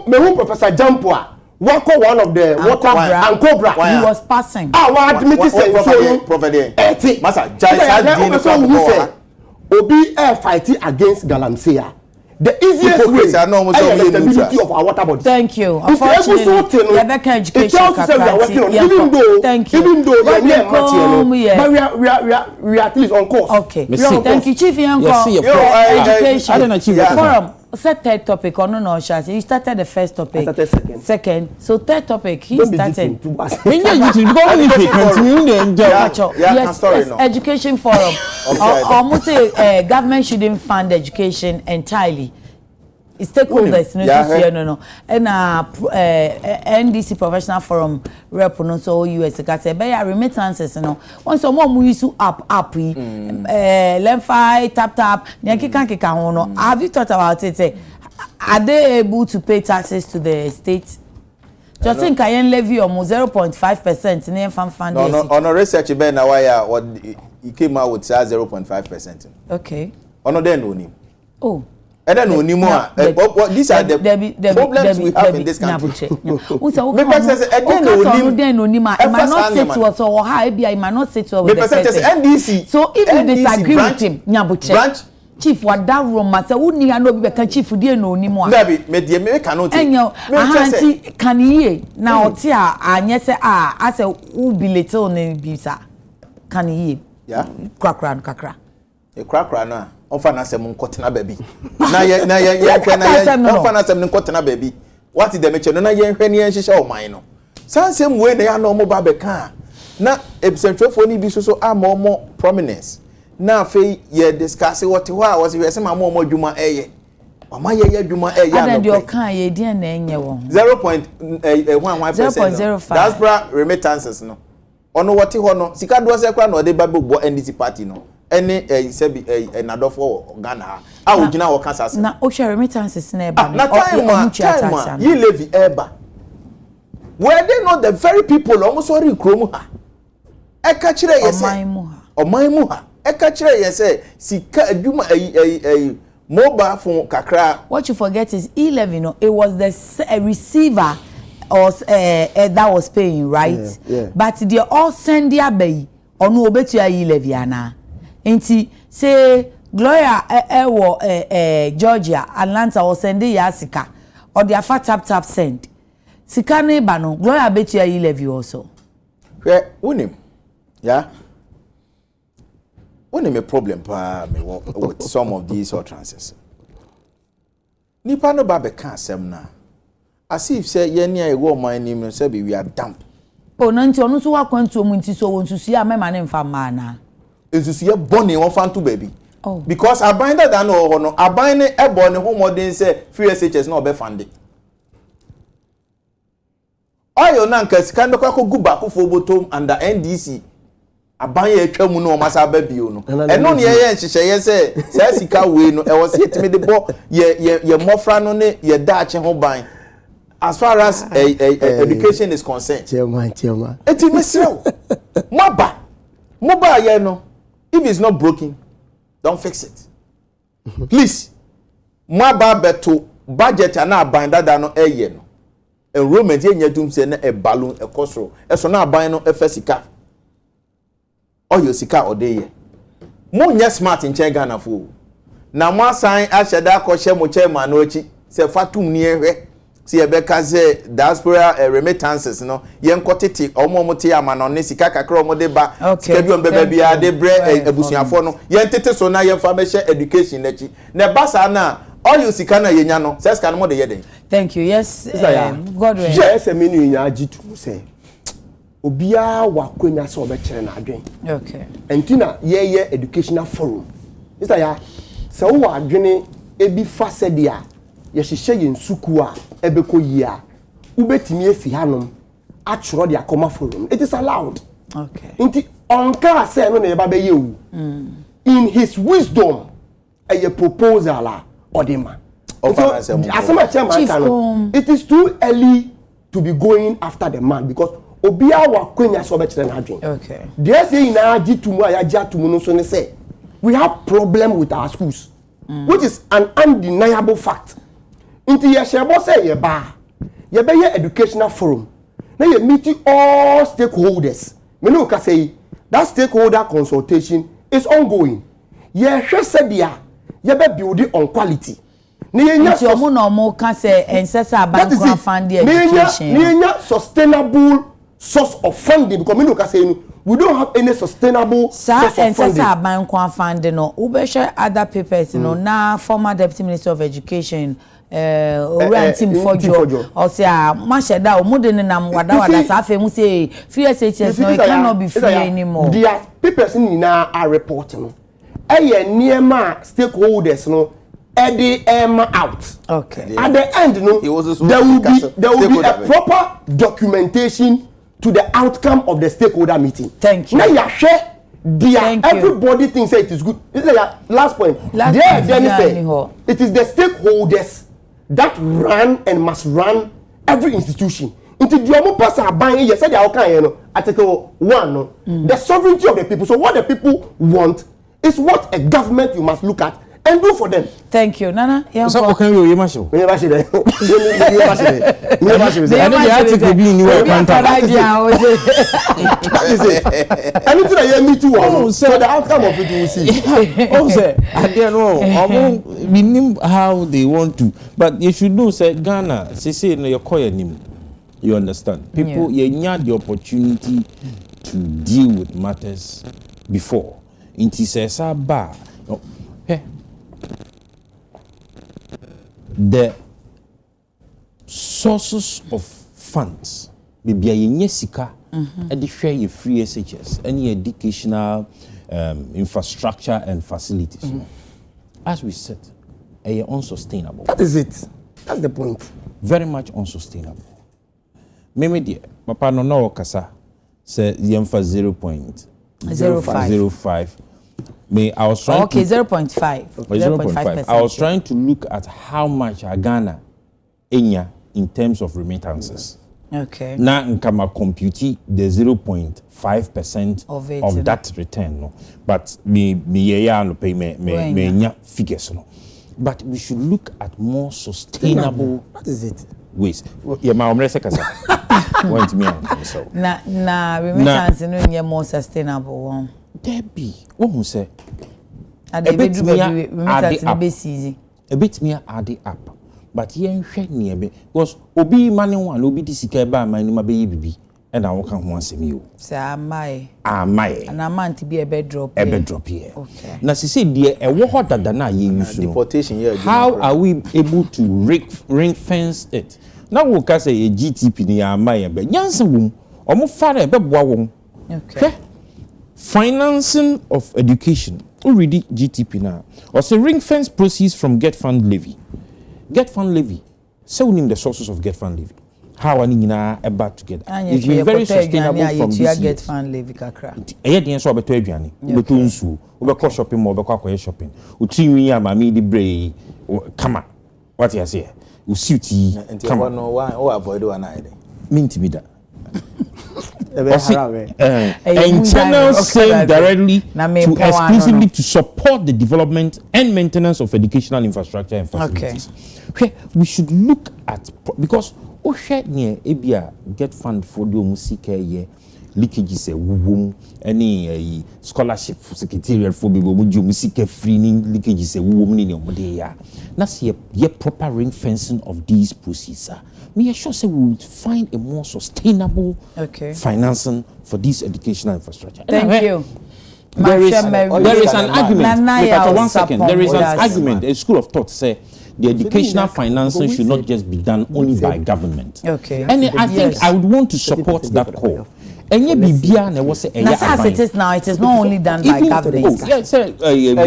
Speaker 3: Me Professor Jampoa. Wako one of the water and cobra.
Speaker 1: He was passing.
Speaker 3: What admitted so
Speaker 2: Prophet.
Speaker 3: Masa, Jai Obi air fighting against Galamsey. The easiest way is the stability of our water body.
Speaker 1: Thank you. Unfortunately, education.
Speaker 3: It tells us that we are working on, even though we are at least on course.
Speaker 1: Okay. Thank you, Chief Yanko. Education forum. Set third topic or no, Shaz. You started the first topic.
Speaker 3: I started second.
Speaker 1: So third topic, he started. Yes, education forum. Almost say government shouldn't fund education entirely. It's stakeholders, no. And NDC professional forum rep no so US say be remittances no. Once someone use app Lemfi tap kika ho no. Have you thought about it? Are they able to pay taxes to the state? Just think I levy almost 0.5% in fund.
Speaker 2: No, on a research be na why what he came out with 0.5%.
Speaker 1: Okay.
Speaker 2: On then no.
Speaker 1: Oh.
Speaker 2: And then these are the problems we have in this country.
Speaker 1: So if you disagree with him, Chief, what that room master who need no be chief dear no ni mo.
Speaker 2: Me cannot.
Speaker 1: Enyo, can ye now tia anye se as a who be little ne bisa. Can ye?
Speaker 2: Yeah.
Speaker 1: Kakra.
Speaker 2: E kakra na. Onfa na asem nkotena baby. Na ye onfa na asem nkotena baby. What is the meche no na ye hwene ye nhihye oman no. Sansem we na ya no mo ba beka. Na episentwefo ni bi so amomo prominence. Na fe ye discuss what wa was we say amomo adwuma eye. Mama ye adwuma eye no.
Speaker 1: And the kan ye dia na enye wo.
Speaker 2: 0.1%. That's bra remittances no. Ono what ho no. Sika do se kwa no de ba bo NDC party no. Any sebi another for Ghana. I will gina wakasa.
Speaker 1: Na o share remittances na eba.
Speaker 2: Na time you levy eba. Were they not the very people almost sorry krom ha. E ka kire ye say. Oman mu ha. E ka kire ye say sika adwuma mobile phone kakra.
Speaker 1: What you forget is e-levy no, it was the receiver or that was paying, right?
Speaker 3: Yeah.
Speaker 1: But they all send their bay onu obetu ya e-levy ana. Inti say Gloria Georgia Atlanta or send ya sika or their fat tap send sika ne ba no Gloria betu ya e-levy also.
Speaker 2: Unim yeah unim a problem pa me with some of these utterances. Nipa no ba be kan asem na as if say ye nia e wo man nim no say be we are damp.
Speaker 1: Oh nanti onu so wa kwantu omu nti so won susu ya mema ne mfa ma na.
Speaker 2: Esusu ye boni won fan to baby.
Speaker 1: Oh.
Speaker 2: Because aban that no aban ne e boni ho modern say free SHS na obe fund. Oyo na nka sika ndokwa ko guba ko fo botom under NDC. Aban ye atwa mu no o masa ba bio no. Eno ne ye nhihye say sika we no e was hit me the bo ye mofra no ne ye daache ho ban. As far as education is concerned.
Speaker 3: Chairman.
Speaker 2: Eti mesrew. Moba ye no. If it's not broken, don't fix it. Please. Moba beto budget na aban dada no eye no. Enrollment ye nyadum se na e balloon e kosoro. E so na aban no e fesika. Oyo sika odeye. Mo nya smart in Ghana fo. Na mo asan asheda akoshe mo chairman no chi se fatum ni ehwe. Si ebeka ze diaspora remittances no yenkotete omomote amano ne sika kakra omode ba sika bi onbebe bia de bre ebusuafo no yentete so na yemfa be share education nachi na basa na all you sika na yenya no se sika no mo de yeden.
Speaker 1: Thank you. Yes, God will.
Speaker 3: Yes, me nu nya agitu say obia wakwenya se obekere na adwen.
Speaker 1: Okay.
Speaker 3: Entina ye educational forum. Isa ya se wo adwene ebi fa sedia ye hihye ye nsuku a ebeko yia ubetimi efi hanom atworo de akoma forum. It is allowed.
Speaker 1: Okay.
Speaker 3: Inti onka say no na eba be yewu. In his wisdom a proposal odema. It is too early to be going after the man because obia wa kwenya so be kire na adwen.
Speaker 1: Okay.
Speaker 3: There say na agi tumu a ya ja tumu no so ne say we have problem with our schools, which is an undeniable fact. Into your share say ye ba ye be ye educational forum. Now you meet all stakeholders. Me no ka say that stakeholder consultation is ongoing. Ye hwe se dia ye be build on quality. Ni enya
Speaker 1: so mo no mo ka say ensesa bank fund education.
Speaker 3: Ni enya sustainable source of funding because me no ka say we don't have any sustainable source of funding.
Speaker 1: Ensesa bank fund no we share other papers no na former deputy minister of education team for job or say ma sheda o mo de nam wada sa afa mu say free SHS no it cannot be free anymore.
Speaker 3: Their papers ni na are reporting niema stakeholders no out.
Speaker 1: Okay.
Speaker 3: At the end no there will be a proper documentation to the outcome of the stakeholder meeting.
Speaker 1: Thank you.
Speaker 3: Now you share everybody thinks it is good. This is your last point. It is the stakeholders that run and must run every institution. Into the person buying you said Article 1 the sovereignty of the people. So what the people want is what a government you must look at and do for them.
Speaker 1: Thank you, Nana.
Speaker 4: So okay, you must show.
Speaker 3: Never should.
Speaker 4: I know the article being new contact.
Speaker 3: Anything I hear me too. So the outcome of it we will see.
Speaker 4: Oh, sir, I don't know. We know how they want to, but you should know, sir. Ghana, say no, your call name. You understand? People, you had the opportunity to deal with matters before. It says a bar. Hey. The sources of funds maybe a yesika and the share your free SHS any educational infrastructure and facilities. As we said, unsustainable.
Speaker 3: That is it. That's the point.
Speaker 4: Very much unsustainable. Meme dear, papa no kasa say yemfa 0.05. I was trying
Speaker 1: to
Speaker 4: 0.5. 0.5. I was trying to look at how much Ghana enya in terms of remittances.
Speaker 1: Okay.
Speaker 4: Now nkama compute the 0.5% of that return no. But me no pay me figures no. But we should look at more sustainable
Speaker 3: what is it?
Speaker 4: Ways. Yeah, my omrese kasa. Want me so.
Speaker 1: Na remittance no nye more sustainable one.
Speaker 4: There be what who say
Speaker 1: a bit me
Speaker 4: add it up but yen hwe ne be because obi mane one obi di sika ba man no be bibi e na wo ka ho asemi o
Speaker 1: say amai
Speaker 4: na
Speaker 1: amount be e be drop
Speaker 4: here okay na se de e wo hodada na ye use
Speaker 2: deportation here
Speaker 4: how are we able to ring fence it na wo ka say e GTP ni amai be nyanse wom omo fara e be boa wom
Speaker 1: okay.
Speaker 4: Financing of education. Already GTP now. Or say ring fence proceeds from Get Fund Levy. Get Fund Levy. So we name the sources of Get Fund Levy. How are we about to get? It's been very sustainable from this year.
Speaker 1: Get Fund Levy kakra.
Speaker 4: Eye the answer about eduani. Beto nsu. Obekọ shopping mall, obekọ akoye shopping. Utinwi ya mami di bre kama. What you say? Usuti kama.
Speaker 2: No avoid one ide.
Speaker 4: Mintimida. Internal same directly to exclusively to support the development and maintenance of educational infrastructure and facilities. Okay. We should look at because near ebia Get Fund for the music ye leakages any scholarship secretariat for music free leakages that's ye proper ring fencing of these proceeds. Me sure say we will find a more sustainable financing for this educational infrastructure.
Speaker 1: Thank you.
Speaker 4: There is an argument. One second. There is an argument. A school of thought say the educational financing should not just be done only by government.
Speaker 1: Okay.
Speaker 4: And I think I would want to support that call. And as
Speaker 1: it is now, it is not only done by government.
Speaker 4: Yes, sir. Talking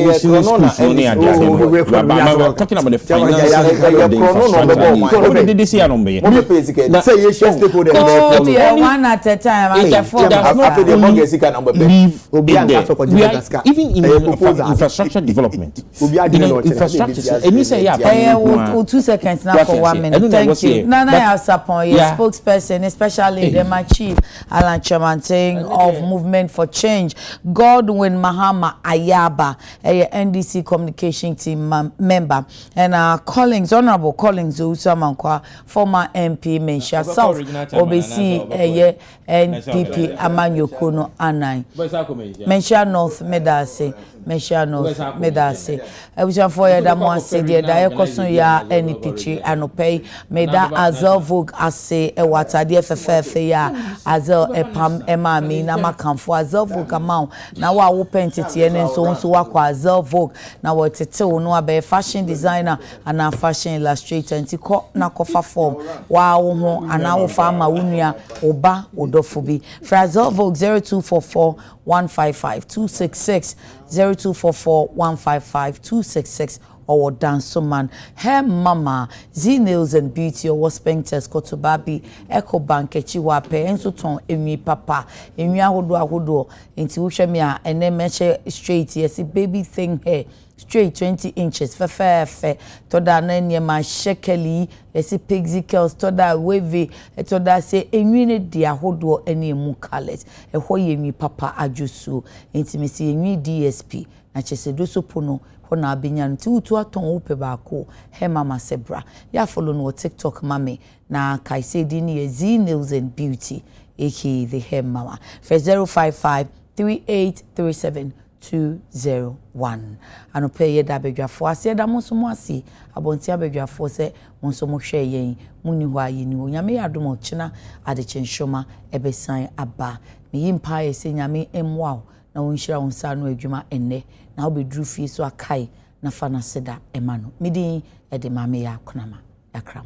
Speaker 4: about the financing of the infrastructure.
Speaker 1: One at a time.
Speaker 4: Even in infrastructure development. Infrastructure. And you say,
Speaker 1: 2 seconds now for 1 minute. Thank you. Nana Yasapon, your spokesperson, especially the chief Alan chairman saying of Movement for Change. Godwin Mahama Ayaba, a NDC communication team member, and Honorable Collins Usamankwa, former MP Mensha South, OBC, NPP Amanyokuno Anai, Mensha North Medase. Mensha North Medase. I wish for you that one say the Dayakosun ya any picture and pay. Meda Azel Vogue ase wata de FFF ya Azel Epam Emma mi na makamfo Azel Vogue amount. Na wa open titi ene so wakwa Azel Vogue. Na wa tete no abe fashion designer and a fashion illustrator nti ko na kofa form. Wa wo ho ana wo fa ma wunua oba odofobi. For Azel Vogue 0244 155 266 0244 155 266 or dance man. Her mama Z Nails and Beauty or Spenters Kotobabi Echo Bank Chiwape enso ton emi papa emi ahodo into Ushemia and then measure straight yes baby thing hair straight 20 inches fe to da na nyema shekeli esi pixie curls to da wavy to da say enwi de ahodo ene mu colors ehwo yemi papa ajusu intimacy enwi DSP na chese do so pono na abinya nti utu aton upe baako he mama sebra ya follow no TikTok mami na kai say di ni Z Nails and Beauty aka the hair mama for 055 3837 201 anope ye da bedwafo ase da mo so mo ase abonti abedwafo se mo so mo hwe yen muni ho aye ni onyame yadom ochina Adekye Nsroma ebesan aba me yimpa ye se nyame emwa na wonhira wonsa no adwuma enne na obedru fie so akai na fa na seda emano midin ede mame ya konama yakram